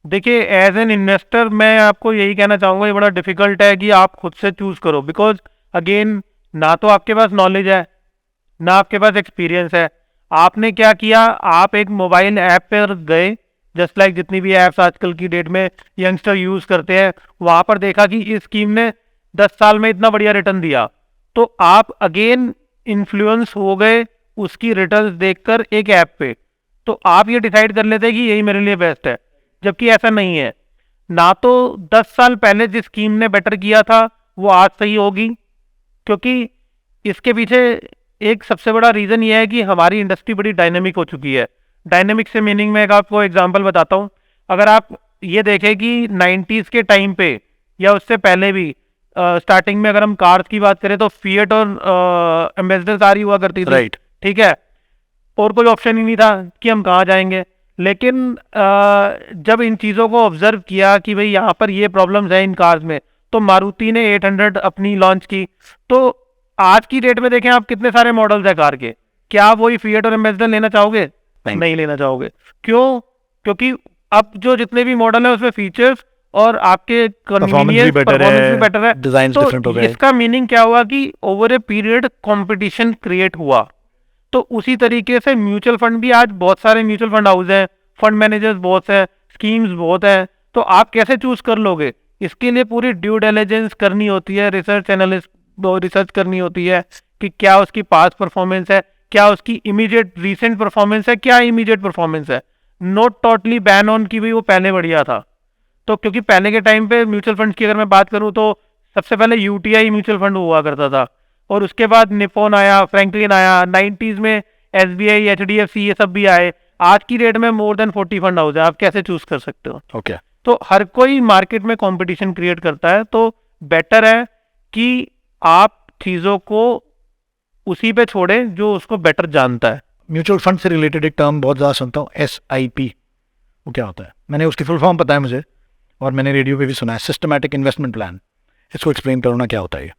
देखिए, एज एन इन्वेस्टर मैं आपको यही कहना चाहूँगा, ये बड़ा डिफिकल्ट है कि आप खुद से चूज करो, बिकॉज अगेन ना तो आपके पास नॉलेज है, ना आपके पास एक्सपीरियंस है। आपने क्या किया, आप एक मोबाइल ऐप पर गए, जस्ट लाइक जितनी भी ऐप्स आजकल की डेट में यंगस्टर यूज करते हैं, वहां पर देखा कि इस स्कीम ने 10 साल में इतना बढ़िया रिटर्न दिया, तो आप अगेन इन्फ्लुएंस हो गए उसकी रिटर्न्स देखकर एक ऐप पे, तो आप ये डिसाइड कर लेते हैं कि यही मेरे लिए बेस्ट है, जबकि ऐसा नहीं है। ना तो 10 साल पहले जिस स्कीम ने बेटर किया था वो आज सही होगी, क्योंकि इसके पीछे एक सबसे बड़ा रीज़न ये है कि हमारी इंडस्ट्री बड़ी डायनेमिक हो चुकी है। डायनेमिक से मीनिंग में एक आपको एग्जांपल बताता हूँ। अगर आप ये देखें कि 90s के टाइम पे या उससे पहले भी स्टार्टिंग में अगर हम कार्स की बात करें तो फिएट और एम्बेसडर कार ही हुआ करती थी, राइट। ठीक है, और कोई ऑप्शन ही नहीं था कि हम कहाँ जाएंगे। लेकिन जब इन चीज़ों को ऑब्जर्व किया कि भाई यहाँ पर ये प्रॉब्लम्स हैं इन कार्स में, तो मारुति ने 800 अपनी लॉन्च की। तो आज की डेट में देखें आप, कितने सारे मॉडल्स हैं कार के, क्या आप वही फिएट और एम्बेसडर लेना चाहोगे? नहीं लेना चाहोगे। क्यों? क्योंकि अब जो जितने भी मॉडल है उसमें फीचर्स और आपके कन्वीनियंस, परफॉर्मेंस भी बेटर है। डिजाइन डिफरेंट हो तो गए। इसका मीनिंग क्या हुआ कि over a period competition create हुआ। तो उसी तरीके से म्यूचुअल फंड भी, आज बहुत सारे म्यूचुअल फंड हाउस हैं, फंड मैनेजर्स बहुत हैं, स्कीम्स बहुत हैं, तो आप कैसे चूज कर लोगे? इसके लिए पूरी ड्यू डिलिजेंस करनी होती है, रिसर्च एनालिस्ट रिसर्च करनी होती है कि क्या उसकी पास्ट परफॉर्मेंस है, क्या उसकी इमीडिएट रीसेंट परफॉर्मेंस है, क्या इमीडिएट परफॉर्मेंस है। नॉट टोटली बैन ऑन कि भाई वो पहले बढ़िया था। तो क्योंकि पहले के टाइम पे म्यूचुअल फंड की अगर मैं बात करूं तो सबसे पहले यूटीआई म्यूचुअल फंड हुआ करता था, और उसके बाद निपॉन आया, फ्रैंकलिन आया, 90s में एसबीआई, एचडीएफसी, ये सब भी आए। आज की डेट में मोर देन 40 फंड हाउस है, आप कैसे चूज कर सकते हो? ओके। तो हर कोई मार्केट में कंपटीशन क्रिएट करता है, तो बेटर है कि आप चीज़ों को उसी पे छोड़ें जो उसको बेटर जानता है। म्यूचुअल फंड से रिलेटेड एक टर्म बहुत ज़्यादा सुनता हूँ, SIP। वो क्या होता है? मैंने उसकी फुल फॉर्म पता है मुझे, और मैंने रेडियो पे भी सुना है, सिस्टमैटिक इन्वेस्टमेंट प्लान। इसको एक्सप्लेन करो ना, क्या होता है ये?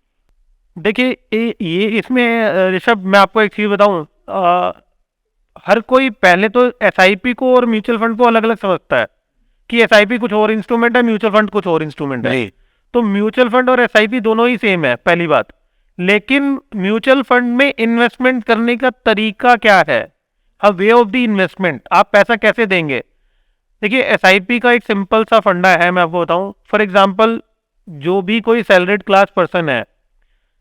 देखिए, ये इसमें ऋषभ, मैं आपको एक चीज़ बताऊं, हर कोई पहले तो SIP को और म्यूचुअल फंड को अलग अलग समझता है कि SIP कुछ और इंस्ट्रूमेंट है, म्यूचुअल फंड कुछ और इंस्ट्रूमेंट है। तो म्यूचुअल फंड और SIP दोनों ही सेम है, पहली बात। लेकिन म्यूचुअल फंड में इन्वेस्टमेंट करने का तरीका क्या है, वे ऑफ द इन्वेस्टमेंट, आप पैसा कैसे देंगे? देखिए, SIP का एक सिंपल सा फंडा है, मैं आपको बताऊं। फॉर एग्जाम्पल, जो भी कोई सैलरीड क्लास पर्सन है,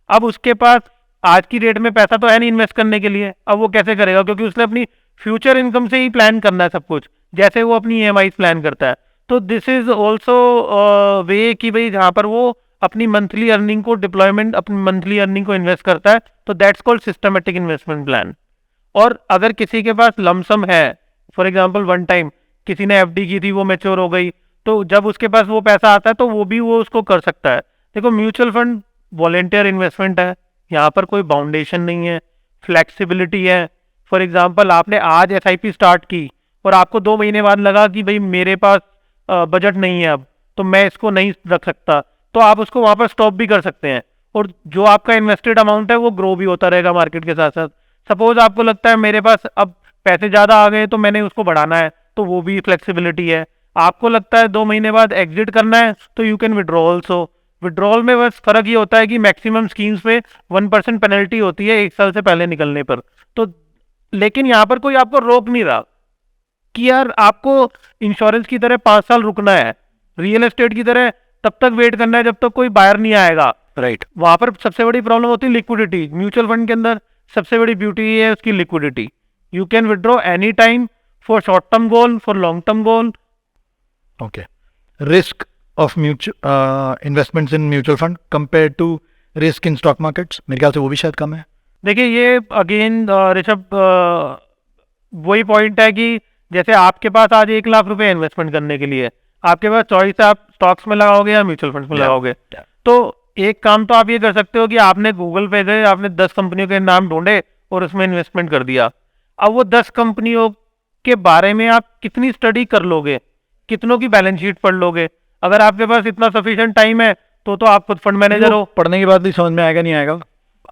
अब उसके पास आज की डेट में पैसा तो है नहीं इन्वेस्ट करने के लिए। अब वो कैसे करेगा? क्योंकि उसने अपनी फ्यूचर इनकम से ही प्लान करना है सब कुछ, जैसे वो अपनी EMI प्लान करता है। तो दिस इज ऑल्सो वे कि भाई जहाँ पर वो अपनी मंथली अर्निंग को डिप्लॉयमेंट, अपनी मंथली अर्निंग को इन्वेस्ट करता है, तो that's called systematic investment plan. और अगर किसी के पास लमसम है, फॉर एग्जाम्पल वन टाइम किसी ने FD की थी, वो मैच्योर हो गई, तो जब उसके पास वो पैसा आता है तो वो भी वो उसको कर सकता है। देखो, म्यूचुअल फंड वॉलेंटियर इन्वेस्टमेंट है, यहाँ पर कोई बाउंडेशन नहीं है, फ्लेक्सिबिलिटी है। फॉर एग्जांपल, आपने आज SIP स्टार्ट की और आपको 2 महीने बाद लगा कि भाई मेरे पास बजट नहीं है अब, तो मैं इसको नहीं रख सकता, तो आप उसको वहाँ पर स्टॉप भी कर सकते हैं, और जो आपका इन्वेस्टेड अमाउंट है वो ग्रो भी होता रहेगा मार्केट के साथ साथ। सपोज आपको लगता है मेरे पास अब पैसे ज़्यादा आ गए तो मैंने उसको बढ़ाना है, तो वो भी फ्लेक्सिबिलिटी है। आपको लगता है 2 महीने बाद एग्जिट करना है, तो you can withdraw also. Withdrawal में बस फर्क ये होता है कि मैक्सिमम स्कीम्स में 1% पेनल्टी होती है 1 साल से पहले निकलने पर। तो लेकिन यहाँ पर कोई आपको रोक नहीं रहा कि यार आपको इंश्योरेंस की तरह 5 साल रुकना है, रियल एस्टेट की तरह तब तक वेट करना है जब तक कोई बायर नहीं आएगा। राइट। वहां पर सबसे बड़ी प्रॉब्लम होती है लिक्विडिटी। म्यूचुअल फंड के अंदर सबसे बड़ी ब्यूटी है उसकी liquidity. You can withdraw any time, for short term goal, for long term goal. Okay. Risk of investments in mutual fund compare to risk in stock markets, मेरे ख्याल से वो भी शायद कम है। देखिए, ये अगेन ऋषभ, वही पॉइंट है कि जैसे आपके पास आज 1 लाख रुपए इन्वेस्टमेंट करने के लिए, आपके पास चॉइस है, आप स्टॉक्स में लगाओगे या म्यूचुअल फंड्स में लगाओगे। तो एक काम तो आप ये कर सकते हो कि आपने गूगल पे गए, आपने 10 कंपनियों के नाम ढूंढे और उसमें इन्वेस्टमेंट कर दिया। अब वो 10 कंपनियों के बारे में आप कितनी स्टडी कर लोगे कितनों की बैलेंस शीट पढ़ लोगे? अगर आपके पास इतना सफिशिएंट टाइम है तो आप खुद फंड मैनेजर हो। पढ़ने के बाद भी समझ में आएगा नहीं आएगा?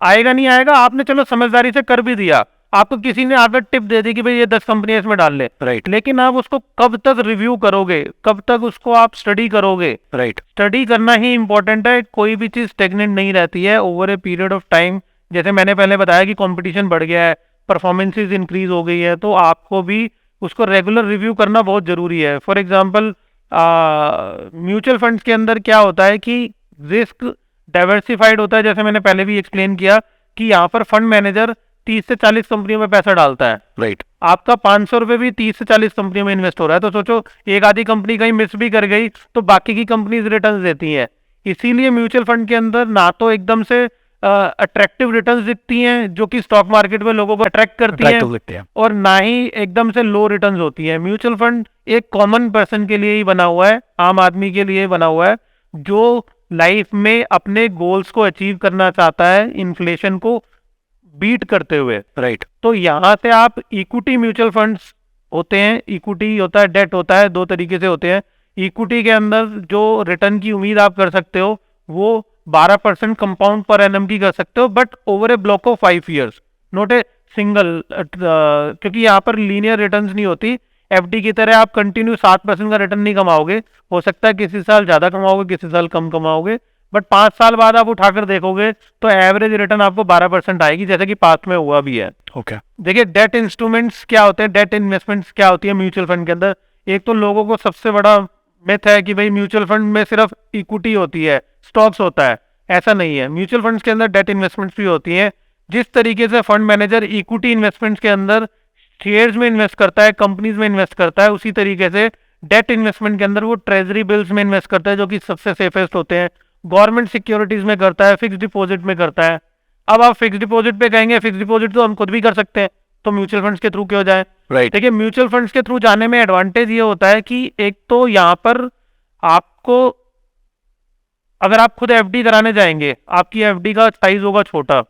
आएगा नहीं आएगा, आपने चलो समझदारी से कर भी दिया, आपको किसी ने आकर टिप दे दी कि भाई ये 10 कंपनियां इसमें डाल ले, राइट लेकिन आप उसको कब तक रिव्यू करोगे, कब तक उसको आप स्टडी करोगे? राइट स्टडी करना ही इंपॉर्टेंट है। कोई भी चीज स्टेगनेंट नहीं रहती है over a period of time. जैसे मैंने पहले बताया कि कंपटीशन बढ़ गया है, परफॉर्मेंसेज इंक्रीज हो गई है, तो आपको भी उसको रेगुलर रिव्यू करना बहुत जरूरी है। फॉर एग्जाम्पल म्यूचुअल फंड्स के अंदर क्या होता है कि रिस्क डाइवर्सिफाइड होता है। जैसे मैंने पहले भी एक्सप्लेन किया कि यहाँ पर फंड मैनेजर 30 से 40 कंपनियों में पैसा डालता है। राइट आपका 500 रुपये भी 30 से 40 कंपनियों में इन्वेस्ट हो रहा है, तो सोचो एक आधी कंपनी कहीं मिस भी कर गई तो बाकी की कंपनीज रिटर्न्स देती हैं। इसीलिए म्यूचुअल फंड के अंदर ना तो एकदम से अट्रैक्टिव रिटर्न्स दिखती हैं जो कि स्टॉक मार्केट में लोगों को अट्रैक्ट करती हैं, और ना ही एकदम से लो रिटर्न्स होती हैं। म्यूचुअल फंड एक कॉमन पर्सन के लिए ही बना हुआ है, आम आदमी के लिए बना हुआ है, जो लाइफ में अपने गोल्स को अचीव करना चाहता है इन्फ्लेशन को बीट करते हुए। राइट तो यहाँ से आप इक्विटी म्यूचुअल फंड्स होते हैं, इक्विटी होता है, डेट होता है, दो तरीके से होते हैं। इक्विटी के अंदर जो रिटर्न की उम्मीद आप कर सकते हो वो 12% कंपाउंड पर एनम की कर सकते हो, but over A block of 5 years, not a single, क्योंकि यहाँ पर लीनियर रिटर्न्स नहीं होती। एफडी की तरह आप कंटिन्यू 7% का रिटर्न नहीं कमाओगे, हो सकता है किसी साल ज्यादा कमाओगे, किसी साल कम कमाओगे, बट 5 साल बाद आप उठाकर देखोगे तो एवरेज रिटर्न आपको 12% आएगी, जैसे कि पास्ट में हुआ भी है। ओके देखिए डेट इंस्ट्रूमेंट्स क्या होते हैं, डेट इन्वेस्टमेंट्स क्या होती है म्यूचुअल फंड के अंदर। एक तो लोगों को सबसे बड़ा मिथ है कि भाई म्यूचुअल फंड में सिर्फ इक्विटी होती है, स्टॉक्स होता है। ऐसा नहीं है, म्यूचुअल फंड्स के अंदर डेट इन्वेस्टमेंट्स भी होती हैं। जिस तरीके से फंड मैनेजर इक्विटी इन्वेस्टमेंट्स के अंदर शेयर्स में इन्वेस्ट करता है, कंपनीज में इन्वेस्ट करता है, उसी तरीके से डेट इन्वेस्टमेंट के अंदर वो ट्रेजरी बिल्स में इन्वेस्ट करता है, जो कि सबसे सेफेस्ट होते हैं। गवर्नमेंट सिक्योरिटीज में करता है, फिक्स डिपॉजिट में करता है। अब आप फिक्स डिपॉजिट पे कहेंगे फिक्स डिपॉजिट तो हम खुद भी कर सकते हैं, तो म्यूचुअल फंड्स के थ्रू क्यों जाए? राइट देखिए म्यूचुअल फंड्स के थ्रू जाने में एडवांटेज ये होता है कि एक तो यहाँ पर आपको, अगर आप खुद एफडी कराने जाएंगे आपकी एफडी का साइज होगा छोटा,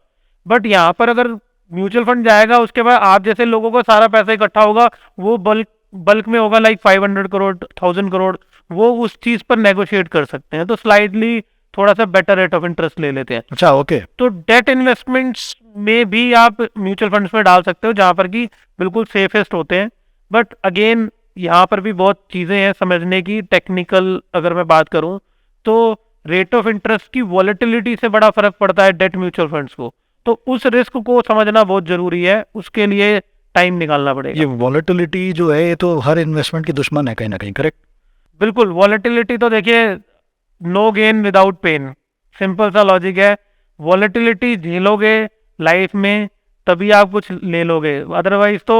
बट यहाँ पर अगर म्यूचुअल फंड जाएगा उसके बाद आप जैसे लोगों को सारा पैसा इकट्ठा होगा, वो बल्क में होगा, लाइक 500 करोड़ 1000 करोड़, वो उस चीज पर नेगोशिएट कर सकते हैं, तो स्लाइडली थोड़ा सा बेटर रेट ऑफ इंटरेस्ट ले लेते हैं। अच्छा ओके तो डेट इन्वेस्टमेंट्स में भी आप म्यूचुअल फंड्स में डाल सकते हो जहां पर कि बिल्कुल सेफेस्ट होते हैं। बट अगेन यहाँ पर भी बहुत चीज़ें हैं समझने की। टेक्निकल अगर मैं बात करूं तो रेट ऑफ इंटरेस्ट की वॉलेटिलिटी से बड़ा फर्क पड़ता है डेट म्यूचुअल फंड्स को, तो उस रिस्क को समझना बहुत जरूरी है, उसके लिए टाइम निकालना पड़ेगा। ये वॉलेटिलिटी जो है ये तो हर इन्वेस्टमेंट की दुश्मन है कहीं ना कहीं, करेक्ट? बिल्कुल, वॉलेटिलिटी तो देखिए no gain without pain, simple सा लॉजिक है। वॉलेटिलिटी झेलोगे लाइफ में तभी आप कुछ ले लोगे, अदरवाइज तो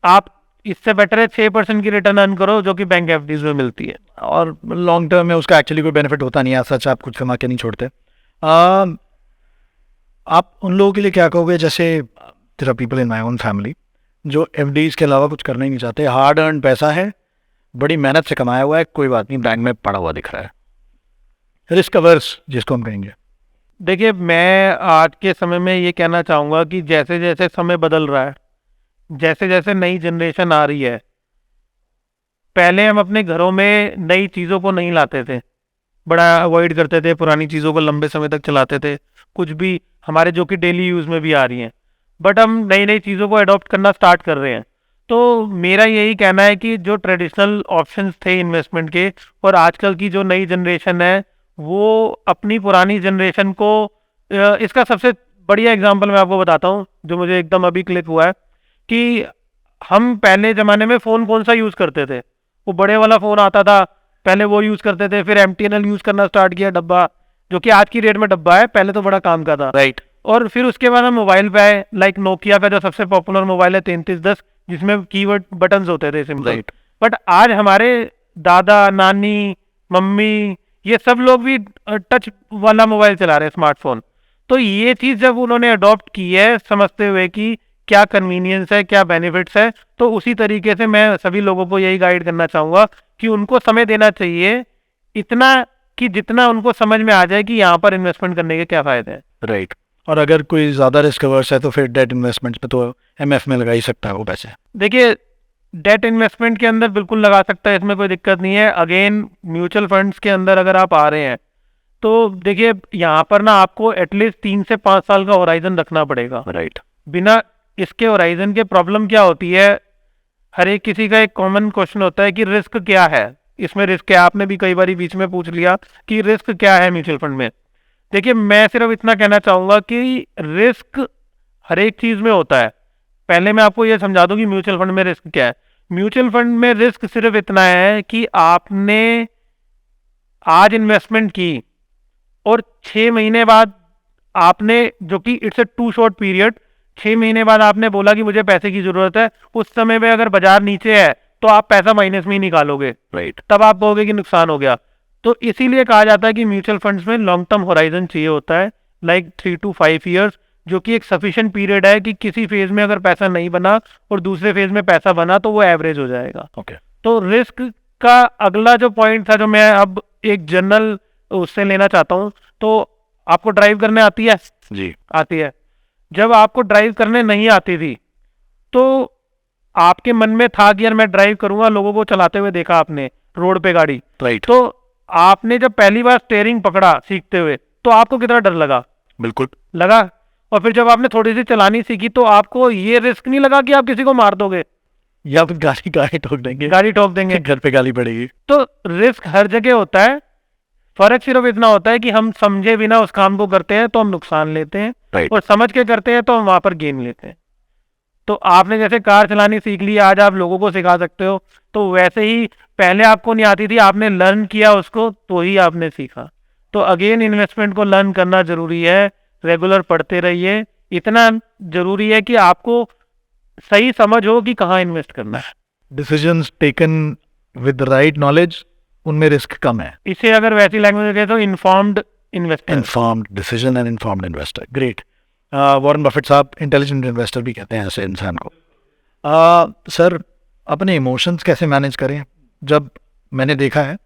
आप इससे बेटर है 6% की रिटर्न अर्न करो जो कि बैंक एफडीज में मिलती है। और लॉन्ग टर्म में उसका एक्चुअली कोई बेनिफिट होता नहीं है, सच आप कुछ कमा के नहीं छोड़ते। आप उन लोगों के लिए क्या कहोगे, जैसे there are people in my own family जो एफडीज के अलावा कुछ करना ही नहीं चाहते, हार्ड अर्न पैसा है, बड़ी मेहनत से कमाया हुआ है, कोई बात नहीं बैंक में पड़ा हुआ दिख रहा है, रिस्क अवर्स जिसको हम कहेंगे। देखिए मैं आज के समय में ये कहना चाहूँगा कि जैसे जैसे समय बदल रहा है, जैसे जैसे नई जनरेशन आ रही है, पहले हम अपने घरों में नई चीज़ों को नहीं लाते थे, बड़ा अवॉइड करते थे, पुरानी चीज़ों को लंबे समय तक चलाते थे, कुछ भी हमारे जो कि डेली यूज़ में भी आ रही हैं, बट हम नई नई चीज़ों को अडॉप्ट करना स्टार्ट कर रहे हैं। तो मेरा यही कहना है कि जो ट्रेडिशनल ऑप्शंस थे इन्वेस्टमेंट के और आजकल की जो नई जनरेशन है वो अपनी पुरानी जनरेशन को, इसका सबसे बढ़िया एग्जांपल मैं आपको बताता हूँ जो मुझे एकदम अभी क्लिक हुआ है कि हम पहले ज़माने में फ़ोन कौन सा यूज़ करते थे, वो बड़े वाला फ़ोन आता था पहले, वो यूज़ करते थे, फिर MTNL यूज़ करना स्टार्ट किया, डब्बा, जो कि आज की डेट में डब्बा है, पहले तो बड़ा काम का था, राइट। और फिर उसके बाद हम मोबाइल पे आए, लाइक नोकिया का जो सबसे पॉपुलर मोबाइल है 3310, जिसमें कीवर्ड बटन्स होते थे सिंपल, राइट। बट आज हमारे दादा नानी मम्मी ये सब लोग भी टच वाला मोबाइल चला रहे हैं, स्मार्टफोन। तो ये चीज़ जब उन्होंने अडॉप्ट की है समझते हुए कि क्या कन्वीनियंस है, क्या बेनिफिट्स है, तो उसी तरीके से मैं सभी लोगों को यही गाइड करना चाहूँगा कि उनको समय देना चाहिए इतना कि जितना उनको समझ में आ जाए कि यहाँ पर इन्वेस्टमेंट करने के क्या फ़ायदे हैं। राइट। और अगर कोई ज़्यादा रिस्क अवर्स है तो फिर डेट इन्वेस्टमेंट पे तो MF में लगा ही सकता है वो पैसे। देखिए डेट इन्वेस्टमेंट के अंदर बिल्कुल लगा सकता है, इसमें कोई दिक्कत नहीं है। अगेन म्यूचुअल फंड्स के अंदर अगर आप आ रहे हैं तो देखिए यहाँ पर ना आपको एटलीस्ट 3 से 5 साल का होराइजन रखना पड़ेगा। राइट। बिना इसके होराइजन के प्रॉब्लम क्या होती है, हर एक किसी का एक कॉमन क्वेश्चन होता है कि रिस्क क्या है, इसमें रिस्क है। आपने भी कई बार बीच में पूछ लिया कि रिस्क क्या है म्यूचुअल फंड में। देखिए मैं सिर्फ इतना कहना चाहूँगा कि रिस्क हर एक चीज़ में होता है। पहले मैं आपको ये समझा दूं कि म्यूचुअल फंड में रिस्क क्या है। म्यूचुअल फंड में रिस्क सिर्फ इतना है कि आपने आज इन्वेस्टमेंट की और 6 महीने बाद आपने, जो कि it's a too short period, 6 महीने बाद आपने बोला कि मुझे पैसे की जरूरत है, उस समय में अगर बाजार नीचे है तो आप पैसा माइनस में ही निकालोगे। राइट। तब आप कहोगे कि नुकसान हो गया। तो इसीलिए कहा जाता है कि म्यूचुअल फंड्स में लॉन्ग टर्म होराइजन चाहिए होता है, लाइक 3 to 5 years, जो कि एक सफिशिएंट पीरियड है कि किसी फेज में अगर पैसा नहीं बना और दूसरे फेज में पैसा बना तो वो एवरेज हो जाएगा। ओके। तो रिस्क का अगला जो पॉइंट था, जो मैं अब एक जनरल उससे लेना चाहता हूँ, तो आपको ड्राइव करने आती है? जी। आती है। जब आपको ड्राइव करने नहीं आती थी तो आपके मन में था कि यार मैं ड्राइव करूंगा, लोगों को चलाते हुए देखा आपने रोड पे गाड़ी, राइट। तो आपने जब पहली बार स्टेयरिंग पकड़ा सीखते हुए तो आपको कितना डर लगा? बिल्कुल लगा। और फिर जब आपने थोड़ी सी चलानी सीखी तो आपको ये रिस्क नहीं लगा कि आप किसी को मार दोगे, या फिर गाड़ी गाड़ी ठोक देंगे, गाड़ी ठोक देंगे? घर पे गाली पड़ेगी। तो रिस्क हर जगह होता है, फर्क सिर्फ इतना होता है कि हम समझे बिना उस काम को करते हैं तो हम नुकसान लेते हैं, राइट। और समझ के करते हैं तो हम वहां पर गेन लेते हैं। तो आपने जैसे कार चलानी सीख ली, आज आप लोगों को सिखा सकते हो, तो वैसे ही पहले आपको नहीं आती थी, आपने लर्न किया उसको तो ही आपने सीखा। तो अगेन इन्वेस्टमेंट को लर्न करना जरूरी है, रेगुलर पढ़ते रहिए। इतना जरूरी है कि आपको सही समझ हो कि कहाँ इन्वेस्ट करना है। Decisions taken with right knowledge, उनमें रिस्क कम है। इसे अगर वैसी लैंग्वेज में कहें तो informed investor. Informed decision and informed investor. Great. Warren Buffett साहब इंटेलिजेंट इन्वेस्टर भी कहते हैं ऐसे इंसान को। सर अपने इमोशंस कैसे मैनेज करें? जब मैंने देखा है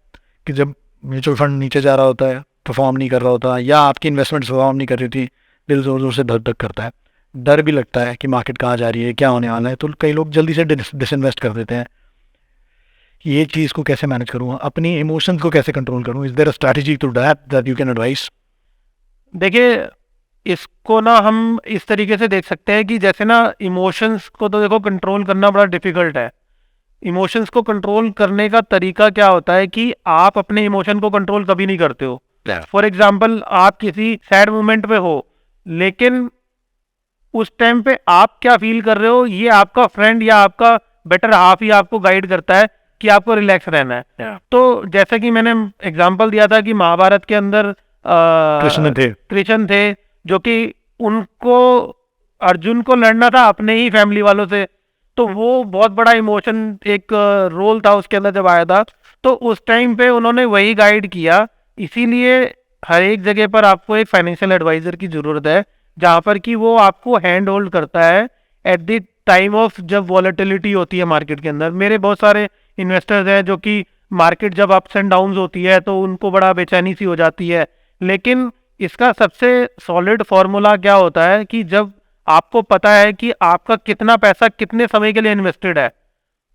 कि जब म्यूचुअल फंड नीचे जा रहा होता है, परफॉर्म नहीं कर रहा होता, या आपकी इन्वेस्टमेंट परफॉर्म नहीं कर रही थी, दिल जोर जोर से धक धक करता है, डर भी लगता है कि मार्केट कहाँ जा रही है, क्या होने वाला है, तो कई लोग जल्दी से डिसइन्वेस्ट कर देते हैं। ये चीज़ को कैसे मैनेज करूँ, अपनी इमोशंस को कैसे कंट्रोल करूँ? Is there a strategy to that you can advice? देखिए इसको ना हम इस तरीके से देख सकते हैं कि जैसे ना इमोशंस को तो देखो कंट्रोल करना बड़ा डिफिकल्ट है। इमोशंस को कंट्रोल करने का तरीका क्या होता है कि आप अपने इमोशन को कंट्रोल कभी नहीं करते हो। फॉर एग्जाम्पल आप किसी सैड मोमेंट पे हो, लेकिन उस टाइम पे आप क्या फील कर रहे हो ये आपका फ्रेंड या आपका बेटर हाफ ही आपको गाइड करता है कि आपको रिलैक्स रहना है। तो जैसे कि मैंने एग्जांपल दिया था कि महाभारत के अंदर कृष्ण थे जो कि उनको अर्जुन को लड़ना था अपने ही फैमिली वालों से, तो वो बहुत बड़ा इमोशन एक रोल था उसके अंदर जब आया था, तो उस टाइम पे उन्होंने वही गाइड किया। इसीलिए हर एक जगह पर आपको एक फाइनेंशियल एडवाइजर की जरूरत है, जहाँ पर कि वो आपको हैंड होल्ड करता है एट द टाइम ऑफ जब वॉलेटिलिटी होती है मार्केट के अंदर। मेरे बहुत सारे इन्वेस्टर्स हैं जो कि मार्केट जब अप्स एंड डाउन्स होती है तो उनको बड़ा बेचैनी सी हो जाती है, लेकिन इसका सबसे सॉलिड फॉर्मूला क्या होता है कि जब आपको पता है कि आपका कितना पैसा कितने समय के लिए इन्वेस्टेड है,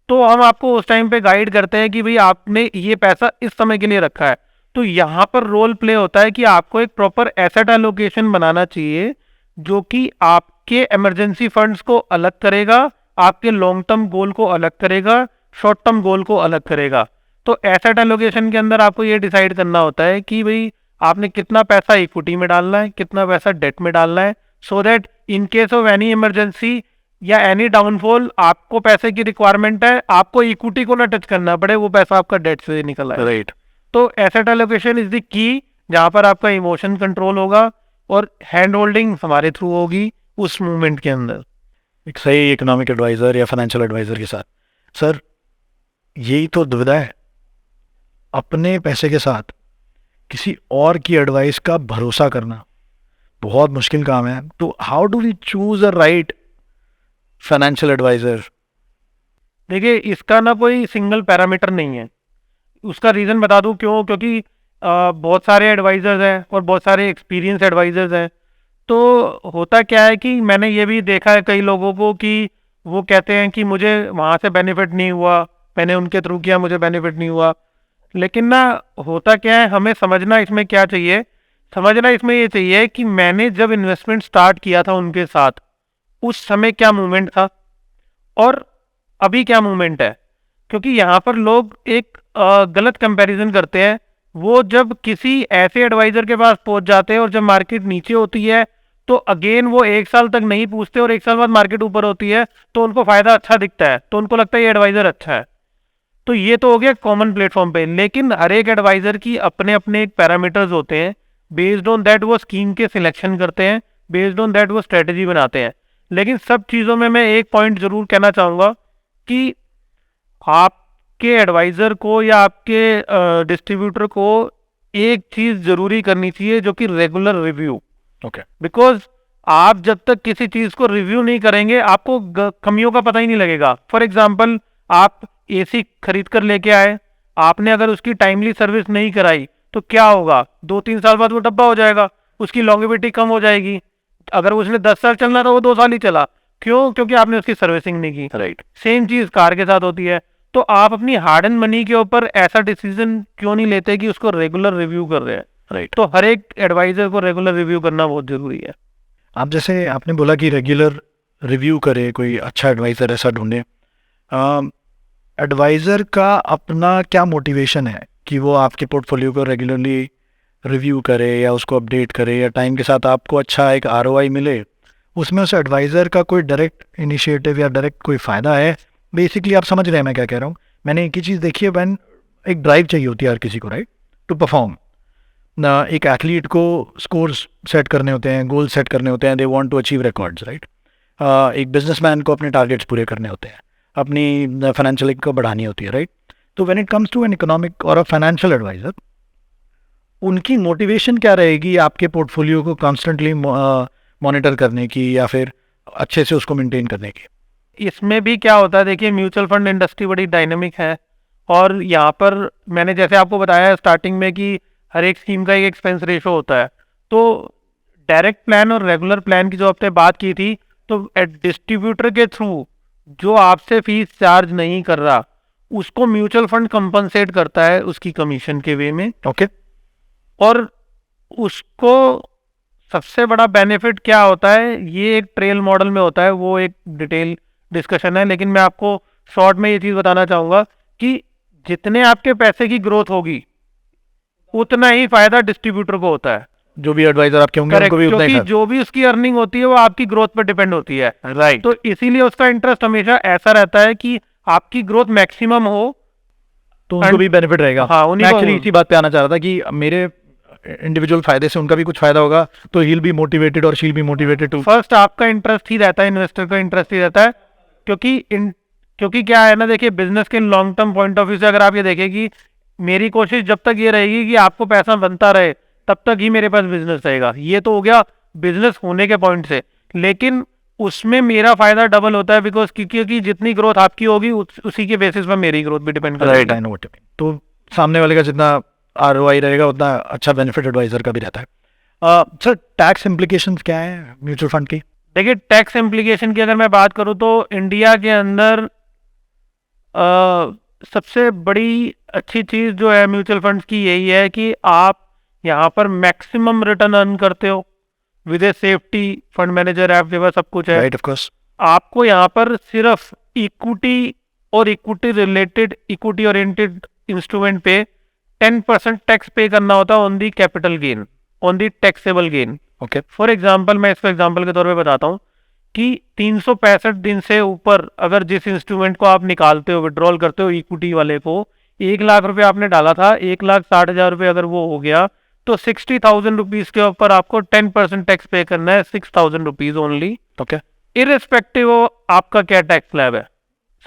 तो हम आपको उस टाइम पे गाइड करते हैं कि भाई आपने ये पैसा इस समय के लिए रखा है। तो यहाँ पर रोल प्ले होता है कि आपको एक प्रॉपर एसेट एलोकेशन बनाना चाहिए जो कि आपके इमरजेंसी फंड्स को अलग करेगा, आपके लॉन्ग टर्म गोल को अलग करेगा, शॉर्ट टर्म गोल को अलग करेगा। तो एसेट एलोकेशन के अंदर आपको ये डिसाइड करना होता है कि भाई आपने कितना पैसा इक्विटी में डालना है, कितना पैसा डेट में डालना है, so that in case of any emergency या एनी डाउनफॉल आपको पैसे की रिक्वायरमेंट है, आपको इक्विटी को ना टच करना पड़े, वो पैसा आपका डेट से निकल आए। राइट। तो asset allocation is the key, जहां पर आपका इमोशन कंट्रोल होगा और हैंड होल्डिंग हमारे थ्रू होगी उस मूवमेंट के अंदर। एक सही इकोनॉमिक एडवाइजर या फाइनेंशियल एडवाइजर के साथ। सर यही तो दुविधा है, अपने पैसे के साथ किसी और की एडवाइस का भरोसा करना बहुत मुश्किल काम है। तो how do we choose a right financial advisor? देखिए इसका ना कोई सिंगल पैरामीटर नहीं है, उसका रीज़न बता दूं क्यों, क्योंकि बहुत सारे एडवाइजर्स हैं और बहुत सारे एक्सपीरियंस एडवाइजर्स हैं। तो होता क्या है कि मैंने ये भी देखा है कई लोगों को कि वो कहते हैं कि मुझे वहाँ से बेनिफिट नहीं हुआ, मैंने उनके थ्रू किया, मुझे बेनिफिट नहीं हुआ। लेकिन ना होता क्या है, हमें समझना इसमें क्या चाहिए, समझना इसमें ये चाहिए कि मैंने जब इन्वेस्टमेंट स्टार्ट किया था उनके साथ, उस समय क्या मूवमेंट था और अभी क्या मूवमेंट है। क्योंकि यहाँ पर लोग एक गलत कंपैरिजन करते हैं। वो जब किसी ऐसे एडवाइजर के पास पहुंच जाते हैं और जब मार्केट नीचे होती है तो अगेन वो 1 साल तक नहीं पूछते और 1 साल बाद मार्केट ऊपर होती है तो उनको फायदा अच्छा दिखता है, तो उनको लगता है ये एडवाइजर अच्छा है। तो ये तो हो गया कॉमन प्लेटफॉर्म पे। लेकिन हर एक एडवाइजर की अपने अपने एक पैरामीटर्स होते हैं, बेस्ड ऑन दैट वो स्कीम के सिलेक्शन करते हैं, बेस्ड ऑन दैट वो स्ट्रेटेजी बनाते हैं। लेकिन सब चीज़ों में मैं एक पॉइंट जरूर कहना चाहूँगा कि आपके एडवाइज़र को या आपके डिस्ट्रीब्यूटर को एक चीज़ ज़रूरी करनी चाहिए, जो कि रेगुलर रिव्यू। ओके। बिकॉज आप जब तक किसी चीज़ को रिव्यू नहीं करेंगे आपको कमियों का पता ही नहीं लगेगा। फॉर एग्जाम्पल, आप एसी खरीद कर लेके आए, आपने अगर उसकी टाइमली सर्विस नहीं कराई तो क्या होगा, 2-3 साल बाद वो डब्बा हो जाएगा, उसकी लॉन्गेविटी कम हो जाएगी। अगर उसने 10 साल चलना था वो 2 साल ही चला, क्यों? क्योंकि आपने उसकी सर्विसिंग नहीं की। राइट। सेम चीज़ कार के साथ होती है। तो आप अपनी हार्ड एंड मनी के ऊपर ऐसा डिसीजन क्यों नहीं लेते कि उसको रेगुलर रिव्यू कर रहे हैं। राइट। तो हर एक एडवाइजर को रेगुलर रिव्यू करना बहुत जरूरी है। आप जैसे आपने बोला कि रेगुलर रिव्यू करे, कोई अच्छा एडवाइज़र ऐसा ढूंढे। एडवाइज़र का अपना क्या मोटिवेशन है कि वो आपके पोर्टफोलियो को रेगुलरली रिव्यू करे या उसको अपडेट करे या टाइम के साथ आपको अच्छा एक आरओआई मिले? उसमें उस एडवाइज़र का कोई डायरेक्ट इनिशिएटिव या डायरेक्ट कोई फ़ायदा है? बेसिकली आप समझ रहे हैं मैं क्या कह रहा हूँ। मैंने एक ही चीज़ देखी है, वैन एक ड्राइव चाहिए होती है हर किसी को, राइट, टू परफॉर्म ना। एक एथलीट को स्कोर्स सेट करने होते हैं, गोल सेट करने होते हैं, they want to achieve records, right. एक बिजनेसमैन को अपने टारगेट्स पूरे करने होते हैं, अपनी फाइनेंशियल इनकम बढ़ानी होती है, राइट। तो when it comes to an economic और अ फाइनेंशियल एडवाइज़र, उनकी मोटिवेशन क्या रहेगी आपके पोर्टफोलियो को कॉन्स्टेंटली मॉनिटर करने की या फिर अच्छे से उसको मेंटेन करने की? इसमें भी क्या होता है, देखिए म्यूचुअल फंड इंडस्ट्री बड़ी डायनेमिक है और यहाँ पर मैंने जैसे आपको बताया स्टार्टिंग में कि हर एक स्कीम का एक एक्सपेंस रेशो होता है। तो डायरेक्ट प्लान और रेगुलर प्लान की जो आपने बात की थी, तो डिस्ट्रीब्यूटर के थ्रू जो आपसे फीस चार्ज नहीं कर रहा उसको म्यूचुअल फंड कंपनसेट करता है उसकी कमीशन के वे में। ओके। और उसको सबसे बड़ा बेनिफिट क्या होता है, ये एक ट्रेल मॉडल में होता है, वो एक डिटेल डिस्कशन है। लेकिन मैं आपको शॉर्ट में ये चीज़ बताना चाहूँगा कि जितने आपके पैसे की ग्रोथ होगी उतना ही फायदा डिस्ट्रीब्यूटर को होता है। जो भी एडवाइज़र आपके होंगे उनको भी उतना ही क्योंकि जो भी उसकी अर्निंग होती है वो आपकी ग्रोथ पर डिपेंड होती है, राइट। तो इसीलिए उसका इंटरेस्ट हमेशा ऐसा रहता है कि आपकी ग्रोथ मैक्सिमम हो, तो उनको भी बेनिफिट रहेगा। हाँ, उन्हीं मैं को। एक्चुअली इसी बात पे आना चाह रहा था कि मेरे इंडिविजुअल फायदे से उनका भी कुछ फायदा होगा, तो ही विल बी मोटिवेटेड और she will be motivated too. First आपका इंटरेस्ट ही रहता है, इन्वेस्टर का इंटरेस्ट ही रहता है। क्योंकि क्या है ना, देखिए बिजनेस के long term point of view से अगर आप ये देखें कि मेरी कोशिश जब तक ये रहेगी कि आपको पैसा बनता रहे तब तक ही मेरे पास बिजनेस रहेगा। ये तो हो गया बिजनेस होने के पॉइंट से। लेकिन उसमें मेरा फायदा डबल होता है बिकॉज क्योंकि जितनी ग्रोथ आपकी होगी उसी के बेसिस पर मेरी ग्रोथ भी डिपेंड करेगी। Right, I know what you mean. तो सामने वाले का जितना आरओआई रहेगा उतना अच्छा बेनिफिट एडवाइजर का भी रहता है। सर, टैक्स इम्प्लीकेशंस क्या है म्यूचुअल फंड की? देखिए टैक्स इम्प्लीकेशन की अगर मैं बात करूं तो इंडिया के अंदर सबसे बड़ी अच्छी चीज़ जो है म्यूचुअल फंड्स की यही है कि आप यहाँ पर मैक्सिमम रिटर्न अर्न करते हो with A safety. Fund manager app के पास सब कुछ है, राइट, ऑफ कोर्स। आपको यहाँ पर सिर्फ इक्विटी और इक्विटी ओरिएंटेड इंस्ट्रूमेंट पे 10% टैक्स पे करना होता है on the capital gain, on the taxable gain. Okay. For example, मैं इसको एग्जाम्पल के तौर पे बताता हूँ कि 365 दिन से ऊपर अगर जिस इंस्ट्रूमेंट को आप निकालते हो, विड्रॉल करते हो इक्विटी वाले को, 1 लाख रुपए आपने डाला था, 1,60,000 रुपये अगर वो हो गया तो 60,000 रुपीज के ऊपर आपको 10% टैक्स पे करना है, 6,000 रुपीज ओनली। ओके। इरेस्पेक्टिव आपका क्या टैक्स स्लैब है।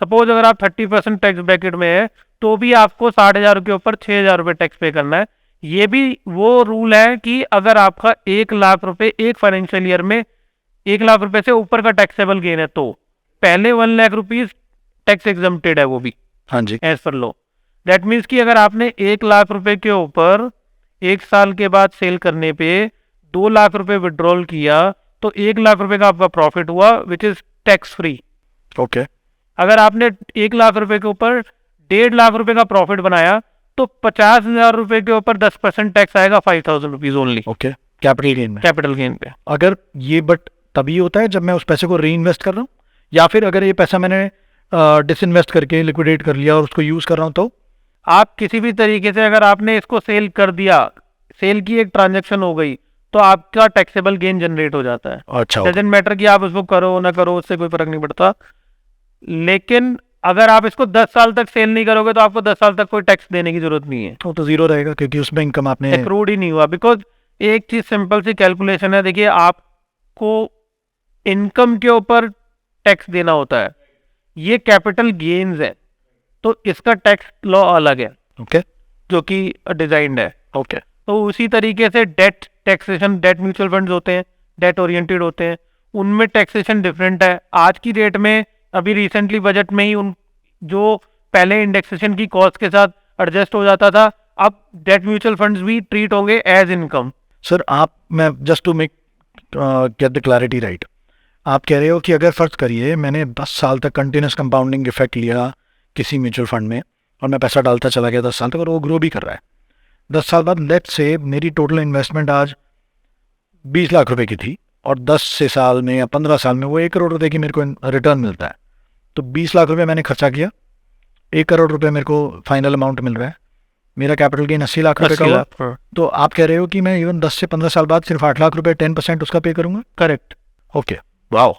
सपोज अगर आप 30% टैक्स ब्रैकेट में है तो भी आपको 60,000 के ऊपर 6,000 रुपये टैक्स पे करना है। ये भी वो रूल है कि अगर आपका 1 लाख रुपए एक फाइनेंशियल ईयर में 1 लाख रुपए से ऊपर का टैक्सेबल गेन है तो पहले 1 लाख रुपीज टैक्स एग्जम्प्टेड है वो भी, हाँ जी, as per law. That means कि अगर आपने 1 लाख रुपए के ऊपर 1 साल के बाद सेल करने पे 2 लाख रुपए विड्रॉल किया तो 1 लाख रुपए का आपका प्रॉफिट हुआ which is tax free. Okay अगर आपने 1 लाख रुपए के ऊपर 1.5 लाख रुपए का प्रॉफिट बनाया तो 50,000 रुपए के ऊपर 10% टैक्स आएगा, 5,000 rupees only okay capital gain में। कैपिटल गेन पे। अगर ये बट तभी होता है जब मैं उस पैसे को री इन्वेस्ट कर रहा हूँ, या फिर अगर ये पैसा मैंने डिसइन्वेस्ट करके लिक्विडेट कर लिया और उसको यूज़ कर रहा हूँ तो? आप किसी भी तरीके से अगर आपने इसको सेल कर दिया, सेल की एक ट्रांजैक्शन हो गई, तो आपका टैक्सेबल गेन जनरेट हो जाता है। अच्छा डजंट मैटर कि आप उसको करो ना करो, उससे कोई फर्क नहीं पड़ता। लेकिन अगर आप इसको 10 साल तक सेल नहीं करोगे तो आपको 10 साल तक कोई टैक्स देने की जरूरत नहीं है, वो तो जीरो रहेगा क्योंकि उसमें इनकम आपने एक्रूड ही नहीं हुआ। बिकॉज एक चीज सिंपल सी कैलकुलेशन है, देखिए आपको इनकम के ऊपर टैक्स देना होता है, ये कैपिटल गेन्स है तो इसका टैक्स लॉ अलग है ओके जो कि डिजाइंड है। ओके तो उसी तरीके से debt taxation, debt mutual funds होते हैं, डेट ओरिएंटेड होते हैं, उनमें टैक्सेशन डिफरेंट है। आज की डेट में अभी रिसेंटली बजट में ही उन जो पहले इंडेक्सेशन की कॉस्ट के साथ एडजस्ट हो जाता था, अब डेट म्यूचुअल फंड्स भी ट्रीट होंगे एज इनकम। सर मैं just to make get the clarity right, आप कह रहे हो कि अगर फ़र्ज़ करिए मैंने 10 साल तक कंटिन्यूस कंपाउंडिंग इफेक्ट लिया किसी म्यूचुअल फंड में और मैं पैसा डालता चला गया 10 साल तक और वो ग्रो भी कर रहा है, 10 साल बाद लेट्स से मेरी टोटल इन्वेस्टमेंट आज 20 लाख रुपए की थी और 10 से साल में या 15 साल में वो 1 करोड़ रुपए की मेरे को रिटर्न मिलता है, तो 20 लाख रुपए मैंने खर्चा किया, 1 करोड़ रुपए मेरे को फाइनल अमाउंट मिल रहा है, मेरा कैपिटल गेन 80 लाख रुपए का हुआ। तो आप कह रहे हो कि मैं इवन 10 से 15 साल बाद सिर्फ 8 लाख रुपए 10% उसका पे करूंगा? करेक्ट। Okay wow.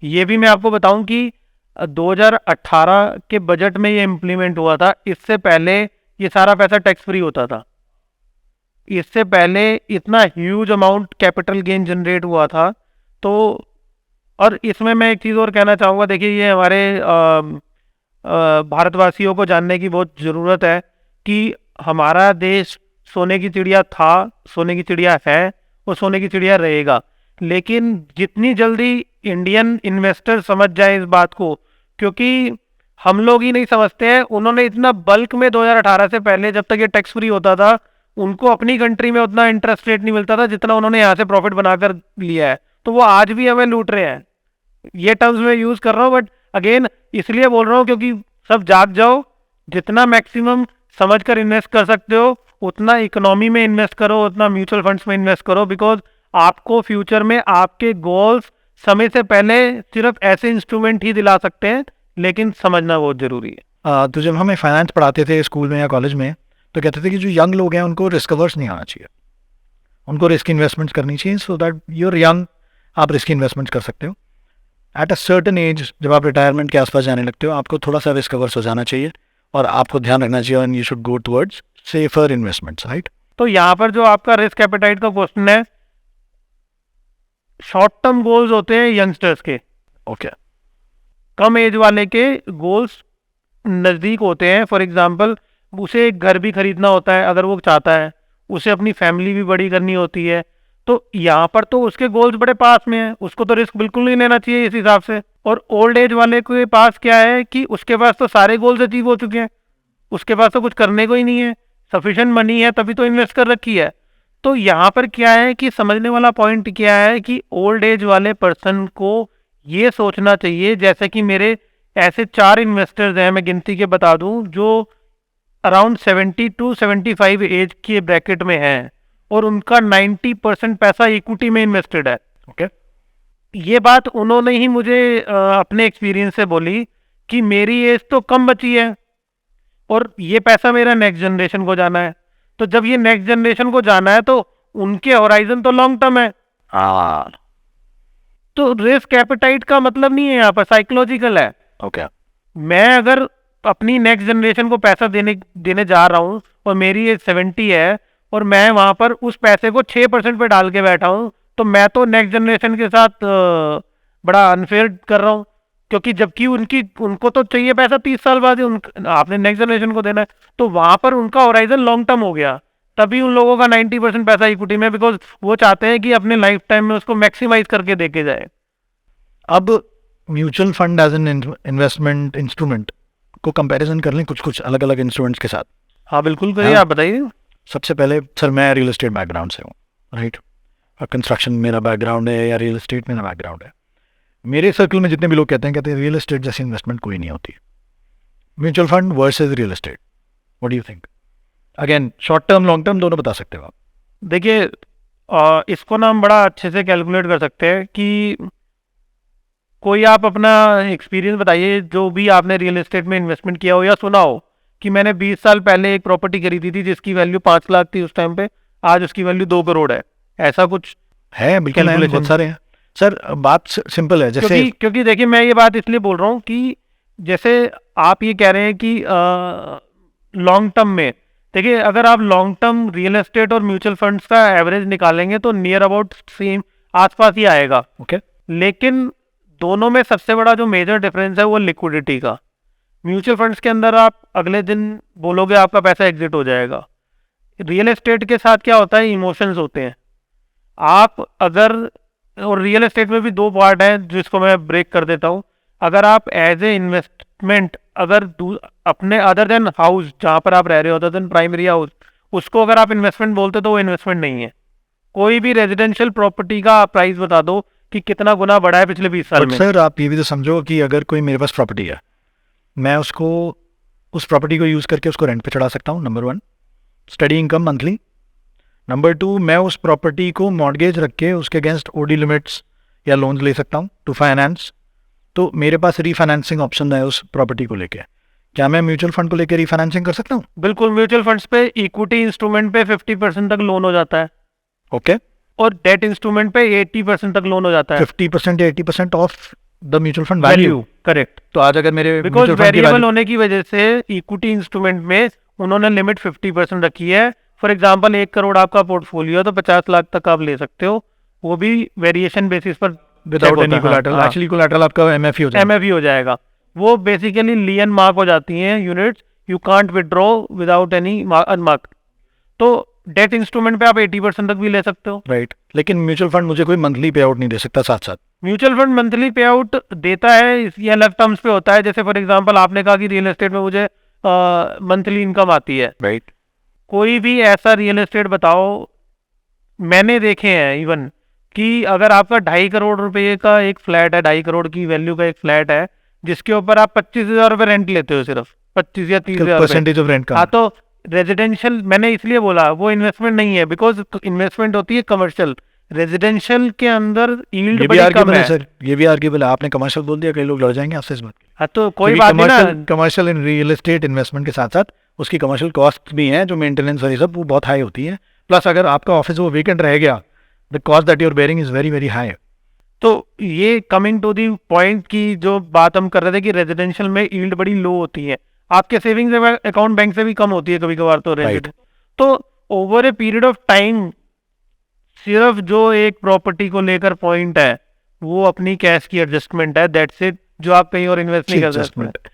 ये भी मैं आपको बताऊं कि 2018 के बजट में ये इम्प्लीमेंट हुआ था, इससे पहले ये सारा पैसा टैक्स फ्री होता था। इससे पहले इतना huge amount capital gain generate हुआ था। तो और इसमें मैं एक चीज़ और कहना चाहूँगा, देखिए ये हमारे भारतवासियों को जानने की बहुत ज़रूरत है कि हमारा देश सोने की चिड़िया था, सोने की चिड़िया है और सोने की चिड़िया रहेगा। लेकिन जितनी जल्दी इंडियन इन्वेस्टर समझ जाए इस बात को, क्योंकि हम लोग ही नहीं समझते हैं, उन्होंने इतना बल्क में 2018 से पहले जब तक ये टैक्स फ्री होता था उनको अपनी कंट्री में उतना इंटरेस्ट रेट नहीं मिलता था जितना उन्होंने यहाँ से प्रॉफिट बनाकर लिया है। तो वो आज भी हमें लूट रहे हैं। ये टर्म्स में यूज कर रहा हूँ, बट अगेन इसलिए बोल रहा हूँ क्योंकि सब जाग जाओ, जितना मैक्सिमम समझकर इन्वेस्ट कर सकते हो उतना इकोनॉमी में इन्वेस्ट करो, उतना म्यूचुअल फंड्स में इन्वेस्ट करो। बिकॉज आपको फ्यूचर में आपके गोल्स समय से पहले सिर्फ ऐसे इंस्ट्रूमेंट ही दिला सकते हैं, लेकिन समझना बहुत जरूरी है। तो जब हमें फाइनेंस पढ़ाते थे स्कूल में या कॉलेज में तो कहते थे कि जो यंग लोग हैं उनको रिस्क अवर्स नहीं आना चाहिए, उनको रिस्क इन्वेस्टमेंट्स करनी चाहिए, सो दैट यूर यंग आप रिस्क इन्वेस्टमेंट्स कर सकते हो। एट अ सर्टन एज जब आप रिटायरमेंट के आसपास जाने लगते हो आपको थोड़ा सा रिस्क अवर्स हो जाना चाहिए और आपको ध्यान रखना चाहिए and you should go towards safer investments, right? तो यहाँ पर जो आपका रिस्क एपेटाइट का क्वेश्चन है, शॉर्ट टर्म गोल्स होते हैं यंगस्टर्स के, ओके कम एज वाले के गोल्स नज़दीक होते हैं। फॉर एग्जांपल उसे एक घर भी खरीदना होता है अगर वो चाहता है, उसे अपनी फैमिली भी बड़ी करनी होती है, तो यहाँ पर तो उसके गोल्स बड़े पास में हैं, उसको तो रिस्क बिल्कुल नहीं लेना चाहिए इस हिसाब से। और ओल्ड एज वाले के पास क्या है कि उसके पास तो सारे गोल्स अचीव हो चुके हैं, उसके पास तो कुछ करने को ही नहीं है, सफिशिएंट मनी है तभी तो इन्वेस्ट कर रखी है। तो यहाँ पर क्या है कि समझने वाला पॉइंट क्या है कि ओल्ड एज वाले पर्सन को ये सोचना चाहिए, जैसे कि मेरे ऐसे 4 इन्वेस्टर्स हैं, मैं गिनती के बता दूं, जो अराउंड 70 टू 75 एज के ब्रैकेट में हैं और उनका 90% पैसा इक्विटी में इन्वेस्टेड है। ओके ये बात उन्होंने ही मुझे अपने एक्सपीरियंस से बोली कि मेरी एज तो कम बची है और ये पैसा मेरा नेक्स्ट जनरेशन को जाना है। तो जब ये नेक्स्ट जनरेशन को जाना है तो उनके होराइजन तो लॉन्ग टर्म है। तो रिस्क एपेटाइट का मतलब नहीं है यहाँ पर, साइकोलॉजिकल है। ओके मैं अगर अपनी नेक्स्ट जनरेशन को पैसा देने जा रहा हूँ और मेरी एज 70 है और मैं वहां पर उस पैसे को 6% पे डाल के बैठा हूँ, तो मैं तो नेक्स्ट जनरेशन के साथ बड़ा अनफेयर कर रहा हूँ, क्योंकि जबकि उनको तो चाहिए पैसा 30 साल बाद ही आपने नेक्स्ट जनरेशन को देना है। तो वहां पर उनका होराइजन लॉन्ग टर्म हो गया, तभी उन लोगों का 90% पैसा इक्विटी में, बिकॉज वो चाहते हैं कि अपने लाइफ टाइम में उसको मैक्सिमाइज करके देके जाए। अब mutual fund as an investment instrument को कंपैरिजन कर लें कुछ अलग अलग इंस्ट्रूमेंट्स के साथ। हाँ बिल्कुल करिए, हाँ। आप बताइए। सबसे पहले सर मैं रियल एस्टेट बैकग्राउंड से हूँ, राइट? कंस्ट्रक्शन मेरा बैकग्राउंड है या रियल एस्टेट मेरा बैकग्राउंड है। मेरे सर्कल में जितने भी लोग कहते हैं रियल एस्टेट जैसी इन्वेस्टमेंट कोई नहीं होती। Mutual fund versus real estate, what do you think? Again short term long term दोनों बता सकते हो आप। देखिए इसको ना हम बड़ा अच्छे से कैलकुलेट कर सकते हैं कि कोई आप अपना एक्सपीरियंस बताइए जो भी आपने रियल एस्टेट में इन्वेस्टमेंट किया हो या सुना हो कि मैंने 20 साल पहले एक प्रॉपर्टी खरीदी थी जिसकी वैल्यू 5 लाख थी उस टाइम पे, आज उसकी वैल्यू 2 करोड़ है, ऐसा कुछ है? बिल्कुल है, बहुत सारे हैं सर। बात सिंपल है, जैसे क्योंकि देखिए मैं ये बात इसलिए बोल रहा हूँ कि जैसे आप ये कह रहे हैं कि लॉन्ग टर्म में, देखिए अगर आप लॉन्ग टर्म रियल एस्टेट और म्यूचुअल फंड्स का एवरेज निकालेंगे तो नियर अबाउट सेम आसपास ही आएगा। ओके, लेकिन दोनों में सबसे बड़ा जो मेजर डिफरेंस है वो लिक्विडिटी का। म्यूचुअल फंड्स के अंदर आप अगले दिन बोलोगे आपका पैसा एग्जिट हो जाएगा। रियल एस्टेट के साथ क्या होता है, इमोशंस होते हैं। आप अगर, और रियल एस्टेट में भी दो पार्ट हैं जिसको मैं ब्रेक कर देता हूँ। अगर आप एज ए इन्वेस्टमेंट अगर अपने अदर देन हाउस जहाँ पर आप रह रहे हो, अदर देन प्राइमरी हाउस, उसको अगर आप इन्वेस्टमेंट बोलते तो वो इन्वेस्टमेंट नहीं है। कोई भी रेजिडेंशियल प्रॉपर्टी का प्राइस बता दो कि कितना गुना बढ़ा है पिछले 20 साल में। सर आप ये भी तो समझो कि अगर कोई मेरे पास प्रॉपर्टी है, मैं उसको उस प्रॉपर्टी को यूज़ करके उसको रेंट पे चढ़ा सकता हूँ, number 1, study income monthly. Number 2, मैं उस प्रॉपर्टी को मॉर्गेज रख के उसके अगेंस्ट ओडी लिमिट्स या लोन्स ले सकता हूँ टू फाइनेंस। तो मेरे पास रीफाइनेंसिंग ऑप्शन है उस प्रॉपर्टी को लेके। क्या मैं म्यूचुअल फंड को लेकर रीफाइनेंसिंग कर सकता हूँ? बिल्कुल, म्यूचुअल फंड्स पे इक्विटी इंस्ट्रूमेंट पे 50% तक लोन हो जाता है। ओके, और डेट इंस्ट्रूमेंट पे 80% तक लोन हो जाता है। 50% या 80% of the mutual fund value, correct. तो आज अगर मेरे बिकॉज वेरिएबल होने की वजह से इक्विटी इंस्ट्रूमेंट में उन्होंने लिमिट 50% रखी है। फॉर एग्जांपल 1 करोड़ आपका पोर्टफोलियो है तो 50 लाख तक आप ले सकते हो, वो भी वेरिएशन बेसिस पर without any collateral. Actually collateral आपका एमएफई हो जाएगा। एमएफई हो जाएगा। वो बेसिकली लियन मार्क हो जाती हैं units, you can't withdraw without any unmark. तो डेट इंस्ट्रूमेंट पे आप 80% तक भी ले सकते हो। राइट, लेकिन म्यूचुअल फंड मुझे कोई मंथली पे आउट नहीं दे सकता साथ साथ। म्यूचुअल फंड मंथली पे आउट देता है, ये अलग टर्म्स पे होता है। जैसे फॉर एग्जांपल आपने कहा कि रियल एस्टेट में मुझे मंथली इनकम आती है। राइट, कोई भी ऐसा रियल एस्टेट बताओ, मैंने देखे हैं इवन कि अगर आपका 2.5 करोड़ रुपए का एक फ्लैट है, 2.5 करोड़ की वैल्यू का एक फ्लैट है जिसके ऊपर आप 25,000 रुपये रेंट लेते हो, सिर्फ 25 या 30,000 परसेंटेज ऑफ रेंट का। हाँ, तो रेजिडेंशियल मैंने इसलिए बोला वो इन्वेस्टमेंट नहीं है, बिकॉज इन्वेस्टमेंट होती है कमर्शियल। रेजिडेंशियल के अंदर यील्ड बड़ी कम है। सर ये भी आर्ग्यूबल है, आपने कमर्शियल बोल दिया, कई लोग लड़ जाएंगे आपसे इस बात के। हाँ, तो कोई बात नहीं ना। Commercial in real estate investment के साथ साथ उसकी कमर्शियल कॉस्ट भी हैं, जो मेंटेनेंस और ये सब, वो बहुत हाई होती है। प्लस अगर आपका ऑफिस वो वेकेंट रह गया, the cost that you are bearing is very very high. तो ये कमिंग टू दी पॉइंट की जो बात हम कर रहे थे कि रेजिडेंशियल में यील्ड बड़ी लो होती है, आपके सेविंग्स अकाउंट बैंक से भी कम होती है कभी कभार। तो तो over a period of time सिर्फ जो एक प्रॉपर्टी को लेकर पॉइंट है वो अपनी कैश की एडजस्टमेंट है, दैट्स इट, जो आप कहीं और इन्वेस्ट नहीं कर सकते।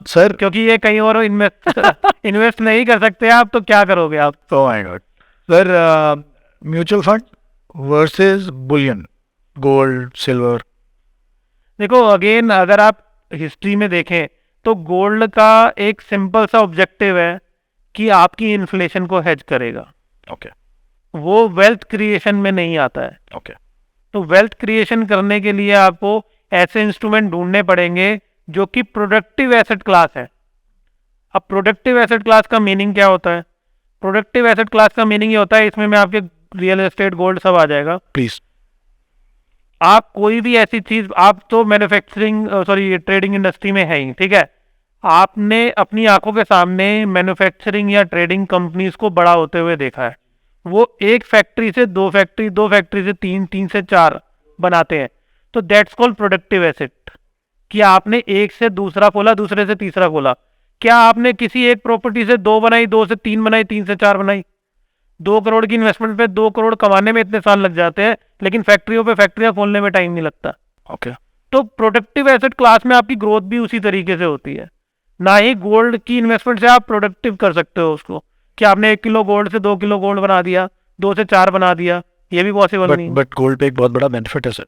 सर क्योंकि ये कहीं और इन्वेस्ट नहीं कर सकते आप, तो क्या करोगे आप? तो my God sir, mutual fund versus Boolean, gold, silver. देखो अगेन अगर आप हिस्ट्री में देखें तो गोल्ड का एक सिंपल सा ऑब्जेक्टिव है कि आपकी इन्फ्लेशन को हेज करेगा। ओके, वो वेल्थ क्रिएशन में नहीं आता है। ओके, तो वेल्थ क्रिएशन करने के लिए आपको ऐसे इंस्ट्रूमेंट ढूंढने पड़ेंगे जो कि प्रोडक्टिव एसेट क्लास है। अब प्रोडक्टिव एसेट क्लास का मीनिंग क्या होता है? प्रोडक्टिव एसेट क्लास का मीनिंग ये होता है, इसमें मैं आपके रियल एस्टेट, गोल्ड सब आ जाएगा प्लीज। आप कोई भी ऐसी चीज, आप तो मैन्युफैक्चरिंग ट्रेडिंग इंडस्ट्री में है ही, ठीक है, आपने अपनी आंखों के सामने मैन्युफैक्चरिंग या ट्रेडिंग कंपनीज को बड़ा होते हुए देखा है। वो एक फैक्ट्री से 2 फैक्ट्री, 2 फैक्ट्री से 3, 3 से 4 बनाते हैं। तो दैट्स कॉल्ड प्रोडक्टिव एसेट। कि आपने एक से दूसरा खोला, दूसरे से तीसरा खोला। क्या आपने किसी एक प्रॉपर्टी से 2 बनाई, 2 से 3 बनाई, 3 से 4 बनाई? 2 करोड़ की इन्वेस्टमेंट पे 2 करोड़ कमाने में इतने साल लग जाते हैं, लेकिन फैक्ट्रियों पे फैक्ट्रियां खोलने में टाइम नहीं लगता। ओके, तो प्रोडक्टिव एसेट क्लास में आपकी ग्रोथ भी उसी तरीके से होती है। ना ही गोल्ड की इन्वेस्टमेंट से आप प्रोडक्टिव कर सकते हो उसको, कि आपने 1 किलो गोल्ड से 2 किलो गोल्ड बना दिया, 2 से 4 बना दिया, ये भी पॉसिबल नहीं। बट गोल्ड पे एक बहुत बड़ा बेनिफिट है सर।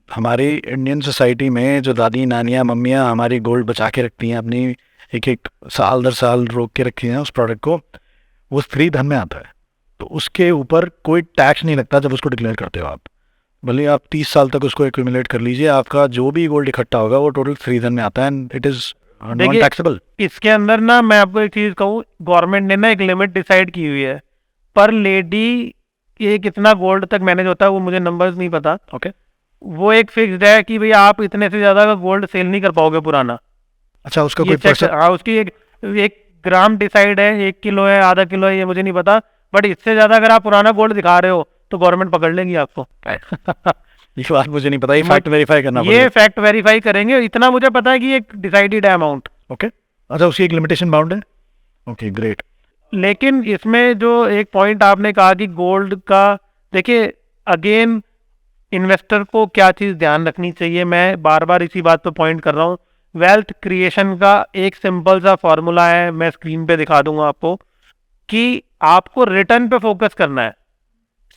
हमारी इंडियन सोसाइटी में जो दादी, नानियाँ, मम्मियाँ हमारी गोल्ड बचा के रखती हैं, अपनी एक साल दर साल रोक के रखी हैं उस प्रोडक्ट को, वो फ्री धन में आता है। तो उसके ऊपर कोई टैक्स नहीं लगता जब उसको डिक्लेयर करते हो आप। भले आप 30 साल तक उसको एक्यूमुलेट कर लीजिए, आपका जो भी गोल्ड इकट्ठा होगा वो टोटल फ्रीजन में आता है एंड इट इज नॉन देखिए, टैक्सेबल। इसके अंदर ना मैं आपको एक चीज कहूँ, गवर्नमेंट ने ना एक लिमिट डिसाइड की हुई है पर लेडी, ये कितना गोल्ड तक मैनेज होता है वो मुझे नंबर्स नहीं पता। ओके। वो एक फिक्स्ड है कि भाई आप इतने से ज्यादा का गोल्ड सेल नहीं कर पाओगे पुराना। अच्छा, उसका ये कोई चेक, परसेंट? हाँ, उसकी एक ग्राम डिसाइड है, 1 किलो है, आधा किलो है, ये मुझे नहीं पता, बट इससे ज्यादा अगर आप पुराना गोल्ड दिखा रहे हो तो गवर्नमेंट पकड़ लेगी आपको। ये बात मुझे नहीं पता, ये फैक्ट वेरीफाई करना ये पड़ेगा। फैक्ट वेरीफाई करेंगे, इतना मुझे पता है कि एक डिसाइडेड है अमाउंट। ओके। अच्छा, उसकी एक लिमिटेशन बाउंड है। Okay, great. लेकिन इसमें जो एक पॉइंट आपने कहा कि गोल्ड का, देखिए अगेन इन्वेस्टर को क्या चीज़ ध्यान रखनी चाहिए, मैं बार बार इसी बात पे पॉइंट कर रहा हूँ। वेल्थ क्रिएशन का एक सिंपल सा फॉर्मूला है, मैं स्क्रीन पे दिखा दूंगा आपको, कि आपको रिटर्न पे फोकस करना है।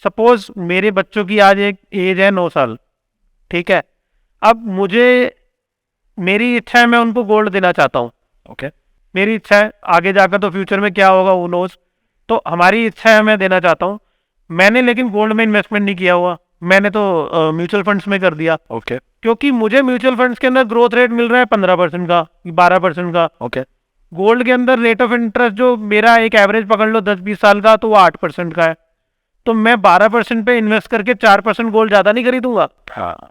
सपोज मेरे बच्चों की आज एक एज है 9 साल, ठीक है, अब मुझे, मेरी इच्छा है मैं उनको गोल्ड देना चाहता हूँ, ओके। मेरी इच्छा है, आगे जाकर तो फ्यूचर में क्या होगा वो नोज, तो हमारी इच्छा है मैं देना चाहता हूँ। मैंने लेकिन गोल्ड में इन्वेस्टमेंट नहीं किया हुआ, मैंने तो म्यूचुअल फंड्स में कर दिया, ओके। क्योंकि मुझे म्यूचुअल फंड्स के अंदर ग्रोथ रेट मिल रहा है 15% का, 12% का। ओके। गोल्ड के अंदर रेट ऑफ इंटरेस्ट जो मेरा एक एवरेज पकड़ लो 10-20 साल का, तो वो 8% का है, तो मैं 12% पे इन्वेस्ट करके 4% गोल्ड ज्यादा नहीं खरीदूंगा। हाँ।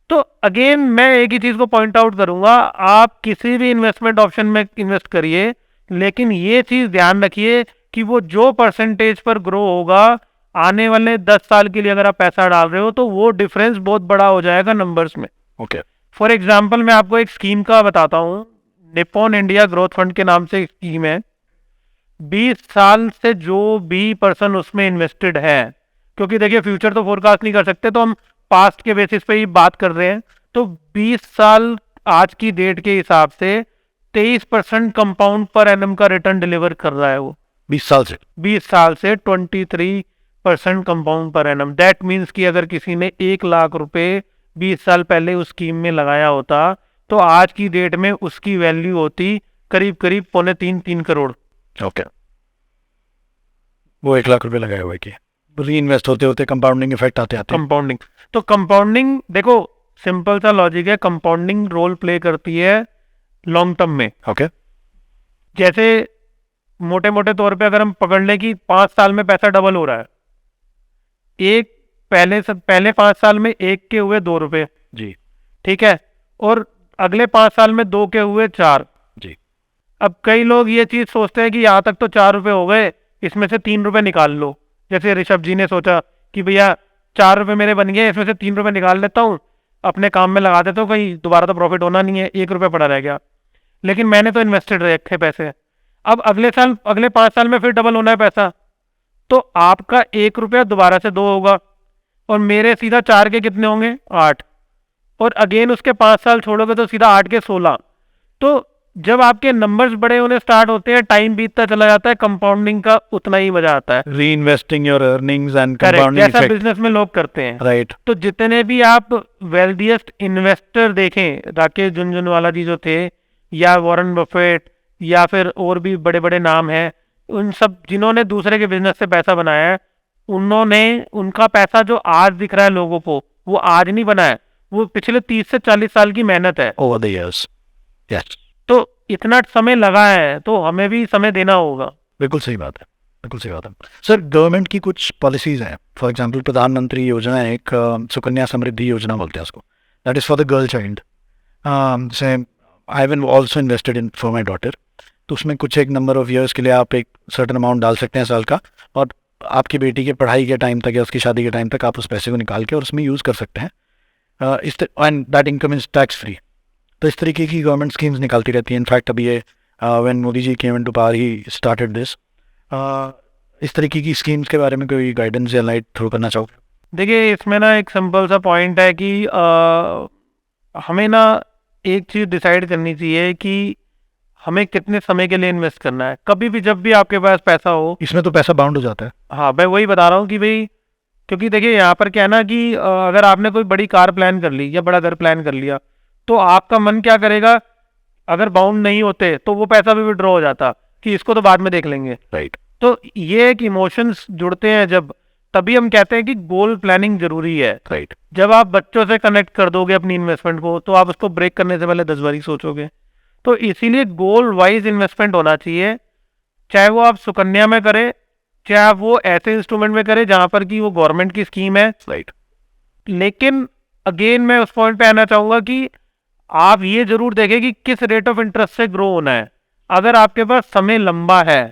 तो अगेन मैं एक ही चीज को पॉइंट आउट करूंगा, आप किसी भी इन्वेस्टमेंट ऑप्शन में इन्वेस्ट करिए, लेकिन ये चीज ध्यान रखिए कि वो जो परसेंटेज पर ग्रो होगा आने वाले 10 साल के लिए अगर आप पैसा डाल रहे हो तो वो डिफरेंस बहुत बड़ा हो जाएगा नंबर्स में। ओके। फॉर एग्जाम्पल मैं आपको एक स्कीम का बताता हूँ, निप्पॉन इंडिया ग्रोथ फंड के नाम से एक स्कीम है। 20 साल से जो भी पर्सन उसमें इन्वेस्टेड है, क्योंकि देखिए फ्यूचर तो फोरकास्ट नहीं कर सकते, तो हम पास्ट के बेसिस पे ही बात कर रहे हैं, तो 20 साल आज की डेट के हिसाब से 23% कंपाउंड पर एनम का रिटर्न डिलीवर कर रहा है वो। 20 साल से? 20 साल से 23% compound per annum, that means कि अगर किसी ने 1 लाख रुपए 20 साल पहले उस स्कीम में लगाया होता तो आज की डेट में उसकी वैल्यू होती करीब करीब 2.25-3 करोड़। ओके। वो 1 लाख रुपए लगाए हुए कि री इन्वेस्ट होते होते कंपाउंडिंग इफेक्ट आते आते। कंपाउंडिंग, तो कंपाउंडिंग देखो सिंपल सा लॉजिक है, कंपाउंडिंग रोल प्ले करती है लॉन्ग टर्म में। ओके। जैसे मोटे मोटे तौर पे अगर हम पकड़ लें कि 5 साल में पैसा डबल हो रहा है, एक पहले 5 साल में 1 के हुए 2 रुपए जी। ठीक है, और अगले 5 साल में 2 के हुए 4 जी। अब कई लोग ये चीज सोचते हैं कि यहाँ तक तो 4 रुपए हो गए, इसमें से 3 रुपए निकाल लो। जैसे ऋषभ जी ने सोचा कि भैया 4 रुपए मेरे बन गए, इसमें से 3 रुपए निकाल लेता हूँ, अपने काम में लगा देता हूँ, कहीं दोबारा तो प्रॉफिट होना नहीं है, 1 रुपए पड़ा रह गया, लेकिन मैंने तो इन्वेस्टेड रखे पैसे। अब अगले 5 साल में फिर डबल होना है पैसा, तो आपका 1 रुपया दोबारा से 2 होगा, और मेरे सीधा 4 के कितने होंगे 8, और अगेन उसके 5 साल छोड़ोगे तो सीधा 8 के 16। तो जब आपके नंबर्स बड़े होने स्टार्ट होते हैं, टाइम बीतता चला जाता है, कंपाउंडिंग का उतना ही मजा आता है। री investing your earnings and correct, compounding जैसा इफेक्ट। बिजनेस में लोग करते हैं। राइट। तो जितने भी आप वेल्दिएस्ट इन्वेस्टर देखें, राकेश झुनझुनवाला जी जो थे, या वॉरेन बफेट, या फिर और भी बड़े बड़े नाम हैं, उन सब जिन्होंने दूसरे के बिजनेस से पैसा बनाया है, उन्होंने, उनका पैसा जो आज दिख रहा है लोगों को, वो आज नहीं बना है, वो पिछले 30 से 40 साल की मेहनत है। Over the years. यस। तो इतना समय लगा है, तो हमें भी समय देना होगा। बिल्कुल सही बात है, बिल्कुल सही बात है। सर, गवर्नमेंट की कुछ पॉलिसीज हैं, फॉर एग्जांपल प्रधानमंत्री योजना है एक, सुकन्या समृद्धि योजना बोलते हैं उसको, that is for the girl child. जैसे I have also invested in for my daughter, तो उसमें कुछ एक नंबर ऑफ ईयर्स के लिए आप एक सर्टन अमाउंट डाल सकते हैं साल का, और आपकी बेटी के पढ़ाई के टाइम तक या उसकी शादी के टाइम तक आप उस पैसे को निकाल के और उसमें यूज़ कर सकते हैं, and that income is tax free. तो इस तरीके की गवर्नमेंट स्कीम्स निकालती रहती हैं। इनफैक्ट अभी ये when Modi ji came into power he started this. इस तरीके की स्कीम्स के बारे में कोई गाइडेंस या लाइट थ्रो करना चाहोगे? देखिए इसमें ना एक सिंपल सा पॉइंट है कि हमें ना एक चीज़ डिसाइड करनी चाहिए कि हमें कितने समय के लिए इन्वेस्ट करना है। कभी भी जब भी आपके पास पैसा हो, इसमें तो पैसा बाउंड हो जाता है। हाँ मैं वही बता रहा हूँ कि भाई, क्योंकि देखिए यहाँ पर क्या है ना कि अगर आपने कोई बड़ी कार प्लान कर ली या बड़ा घर प्लान कर लिया, तो आपका मन क्या करेगा, अगर बाउंड नहीं होते तो वो पैसा भी विड्रॉ हो जाता कि इसको तो बाद में देख लेंगे। राइट। तो ये एक इमोशंस जुड़ते हैं जब, तभी हम कहते हैं कि गोल प्लानिंग जरूरी है। राइट। जब आप बच्चों से कनेक्ट कर दोगे अपनी इन्वेस्टमेंट को, तो आप उसको ब्रेक करने से पहले 10 बार ही सोचोगे। तो इसीलिए गोल वाइज इन्वेस्टमेंट होना चाहिए, चाहे वो आप सुकन्या में करें, चाहे आप वो ऐसे इंस्ट्रूमेंट में करें जहां पर कि वो गवर्नमेंट की स्कीम है। राइट। लेकिन अगेन मैं उस पॉइंट पे आना चाहूंगा कि आप ये जरूर देखें कि किस रेट ऑफ इंटरेस्ट से ग्रो होना है। अगर आपके पास समय लंबा है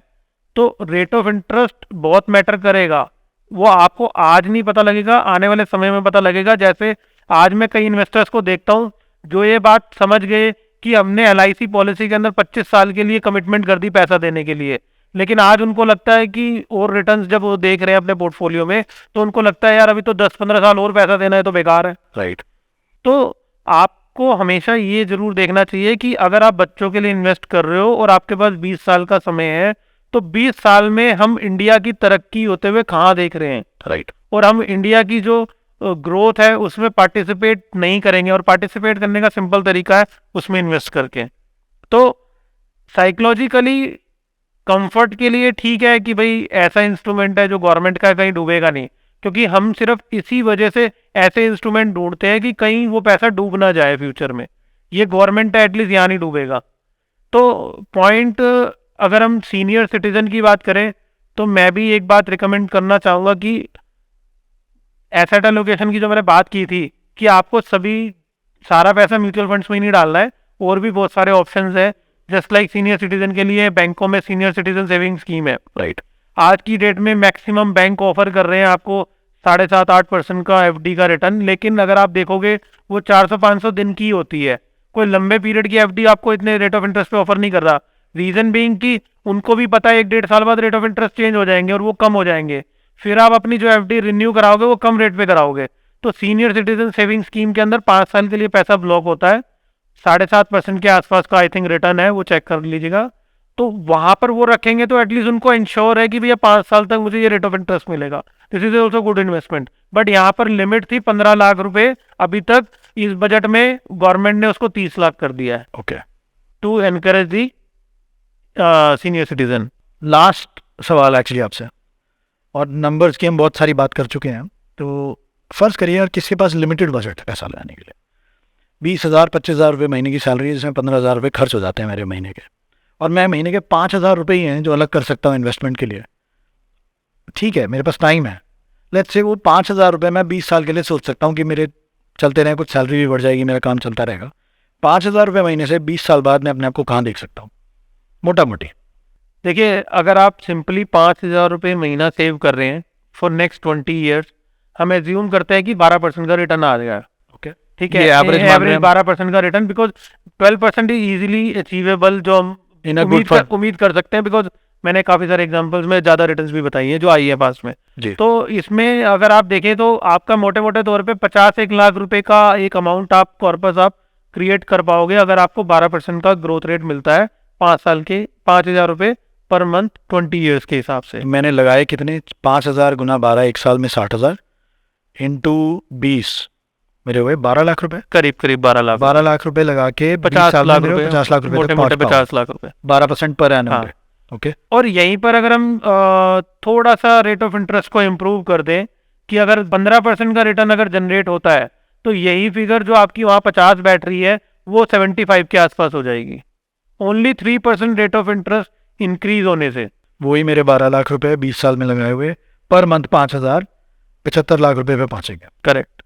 तो रेट ऑफ इंटरेस्ट बहुत मैटर करेगा। वो आपको आज नहीं पता लगेगा, आने वाले समय में पता लगेगा। जैसे आज मैं कई इन्वेस्टर्स को देखता हूँ जो ये बात समझ गए कि हमने LIC पॉलिसी के अंदर 25 साल के लिए कमिटमेंट कर दी पैसा देने के लिए, लेकिन आज उनको लगता है कि और रिटर्न्स जब वो देख रहे हैं अपने पोर्टफोलियो में, तो उनको लगता है यार अभी तो 10-15 साल और पैसा देना है तो बेकार है। राइट। तो आपको हमेशा ये जरूर देखना चाहिए कि अगर आप बच्चों के लिए इन्वेस्ट कर रहे हो और आपके पास 20 साल का समय है, तो 20 साल में हम इंडिया की तरक्की होते हुए कहाँ देख रहे हैं। राइट। और हम इंडिया की जो ग्रोथ है उसमें पार्टिसिपेट नहीं करेंगे, और पार्टिसिपेट करने का सिंपल तरीका है उसमें इन्वेस्ट करके। तो साइकोलॉजिकली कंफर्ट के लिए ठीक है कि भाई ऐसा इंस्ट्रूमेंट है जो गवर्नमेंट का, कहीं डूबेगा नहीं, क्योंकि हम सिर्फ इसी वजह से ऐसे इंस्ट्रूमेंट ढूंढते हैं कि कहीं वो पैसा डूब ना जाए फ्यूचर में। ये गवर्नमेंट है, एटलीस्ट यहाँ नहीं डूबेगा। तो पॉइंट, अगर हम सीनियर सिटीजन की बात करें तो मैं भी एक बात रिकमेंड करना चाहूँगा कि एसेट एलोकेशन की जो मैंने बात की थी कि आपको सारा पैसा म्यूचुअल फंड्स में ही नहीं डालना है, और भी बहुत सारे ऑप्शंस है। जस्ट लाइक सीनियर सिटीजन के लिए बैंकों में सीनियर सिटीजन सेविंग स्कीम है। राइट। आज की डेट में मैक्सिमम बैंक ऑफर कर रहे हैं आपको 7.5-8% का FD का रिटर्न, लेकिन अगर आप देखोगे वो 400-500 दिन की होती है। कोई लंबे पीरियड की FD आपको इतने रेट ऑफ इंटरेस्ट पे ऑफर नहीं कर रहा। रीजन बीइंग कि उनको भी पता है 1-1.5 साल बाद रेट ऑफ इंटरेस्ट चेंज हो जाएंगे और वो कम हो जाएंगे, फिर आप अपनी जो FD रिन्यू कराओगे वो कम रेट पे कराओगे। तो सीनियर सिटीजन सेविंग स्कीम के अंदर 5 साल के लिए पैसा ब्लॉक होता है, 7.5% के आसपास का आई थिंक रिटर्न है, वो चेक कर लीजिएगा। तो वहां पर वो रखेंगे तो एटलीस्ट उनको इंश्योर है कि भैया 5 साल तक मुझे ये रेट ऑफ इंटरेस्ट मिलेगा। This is also good investment. But यहाँ पर लिमिट थी 15 लाख रुपए, अभी तक इस बजट में गवर्नमेंट ने उसको 30 लाख कर दिया है, okay. To encourage the senior citizen. Last सवाल एक्चुअली आपसे, और नंबर्स की हम बहुत सारी बात कर चुके हैं। तो फर्ज करिए यार किसी के पास लिमिटेड बजट है पैसा लगाने के लिए, 20,000 25,000 रुपये महीने की सैलरी है, जिसमें 15,000 रुपये खर्च हो जाते हैं मेरे महीने के, और मैं महीने के 5,000 रुपये ही हैं जो अलग कर सकता हूँ इन्वेस्टमेंट के लिए। ठीक है, मेरे पास टाइम है, लेट्स से वो 5,000 रुपये मैं 20 साल के लिए सोच सकता हूँ कि मेरे चलते रहे, कुछ सैलरी भी बढ़ जाएगी, मेरा काम चलता रहेगा। 5,000 रुपये महीने से 20 साल बाद मैं अपने आप को कहाँ देख सकता हूँ मोटा मोटी? देखिए, अगर आप सिंपली 5,000 रुपये महीना सेव कर रहे हैं फॉर नेक्स्ट 20 ईयर्स, हम एज्यूम करते हैं कि 12% का रिटर्न आ जाएगा। ओके, ठीक है, ये एवरेज 12% का return, because 12% is easily achievable, जो हम इन अ गुड फंड। उम्मीद कर सकते हैं, बिकॉज मैंने काफी सारे एग्जांपल्स में ज्यादा रिटर्न्स भी बताई हैं जो आई है पास में जी। तो इसमें अगर आप देखें तो आपका मोटे मोटे तौर पे 50-1 लाख रुपए का एक अमाउंट आप कॉर्पस आप क्रिएट कर पाओगे अगर आपको 12% का ग्रोथ रेट मिलता है 5 साल के 5,000 रुपये पर मंथ 20 ईयर्स के हिसाब से। मैंने लगाए कितने? 5,000 गुना 12, एक साल में 60,000 इंटू 20 मेरे हुए 12 लाख रुपए, करीब करीब 12 लाख रुपए लगा के 50 लाख रुपए 50 लाख रुपए मोटे मोटे 50 लाख रुपए 12% पर एनम हाँ। पे। ओके, और यहीं पर अगर हम थोड़ा सा रेट ऑफ इंटरेस्ट को इम्प्रूव कर दें कि अगर 15% का रिटर्न अगर जनरेट होता है तो यही फिगर जो आपकी वहाँ 50 बैठ रही है वो 75 के आसपास हो जाएगी, only 3% rate of interest increase होने से। वही मेरे 12 लाख रुपए 20 साल में लगाए हुए पर मंथ 5,000 75 लाख रुपए पे पहुंचेंगे। Correct,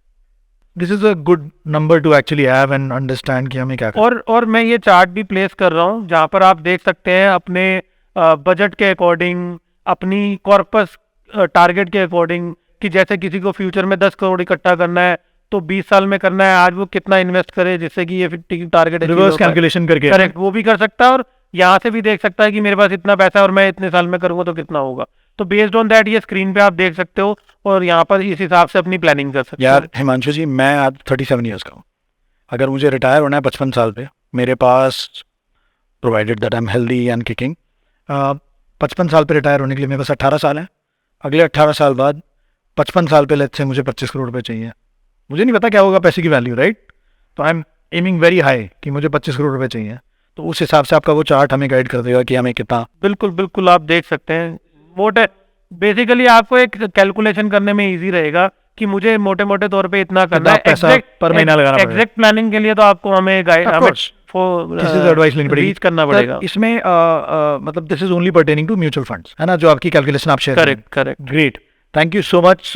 this is a good number two actually have and understand कि हमें क्या करना। और मैं ये चार्ट भी प्लेस कर रहा हूँ जहाँ पर आप देख सकते हैं अपने बजट के अकॉर्डिंग, अपनी कॉर्पस टारगेट के अकॉर्डिंग, कि जैसे किसी को फ्यूचर में 10 करोड़ इकट्ठा करना है तो 20 साल में करना है, आज वो कितना इन्वेस्ट करे जिससे कि ये टारगेट रिवर्स कैलकुलेशन करके करेक्ट वो भी कर सकता है और यहाँ से भी देख सकता है कि मेरे पास इतना पैसा है और मैं इतने साल में करूँगा तो कितना होगा। तो बेस्ड ऑन दैट ये स्क्रीन पे आप देख सकते हो और यहाँ पर इस हिसाब से अपनी प्लानिंग कर सकते हो। यार हिमांशु जी, मैं आज 37 ईयर्स का हूँ, अगर मुझे रिटायर होना है 55 साल पे, मेरे पास provided that I am healthy and kicking, 55 साल पे रिटायर होने के लिए मेरे पास 18 साल है। अगले 18 साल बाद 55 साल पे लेट्स से मुझे 25 करोड़ रुपए चाहिए। मुझे नहीं पता क्या होगा पैसे की वैल्यू, राइट? तो I am aiming very high कि मुझे 25 करोड़ रुपए चाहिए। तो उस हिसाब से आपका वो चार्ट हमें गाइड कर देगा कि हमें कितना। बिल्कुल बिल्कुल, आप देख सकते हैं बेसिकली आपको एक कैलकुलेशन करने में इजी रहेगा कि मुझे मोटे मोटे तौर पे इतना करना है। पैसा per महीना लगाना पड़ेगा। एग्जैक्ट प्लानिंग के लिए तो आपको हमें Of course. किसी से एडवाइस लेनी पड़ेगी, रीच करना सर, पड़ेगा। इसमें मतलब this is only pertaining to mutual funds, है ना, जो आपकी कैलकुलेशन आप share correct correct. Great, thank you so much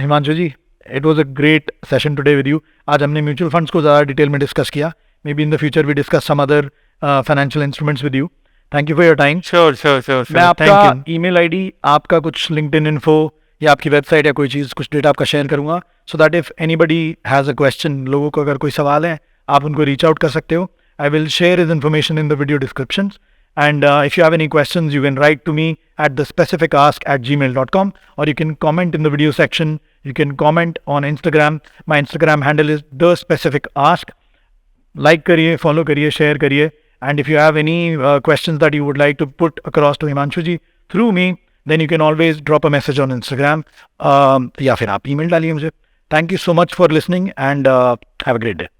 Himanshu ji, it was a great session today with you. आज हमने म्यूचुअल फंड्स को ज़्यादा डिटेल में डिस्कस किया, maybe in the future we discuss some other financial instruments with you. Thank you for your time. Sure sure sure. मैं आपका email ID, आपका कुछ लिंक्डइन इन्फो या आपकी वेबसाइट या कोई चीज़, कुछ डेटा आपका शेयर करूंगा, so that if anybody has a question, लोगों को अगर कोई सवाल है आप उनको रीच आउट कर सकते हो। I will share his information in the video descriptions, and if you have any questions you can write to me at thespecificask@gmail.com, or you can comment in the video section. You can comment on Instagram. My Instagram handle is thespecificask. Like करिए, follow करिए, share करिए, and if you have any questions that you would like to put across to Himanshu ji through me, then you can always drop a message on Instagram, या फिर आप email डालिए मुझे। Thank you so much for listening, and have a great day.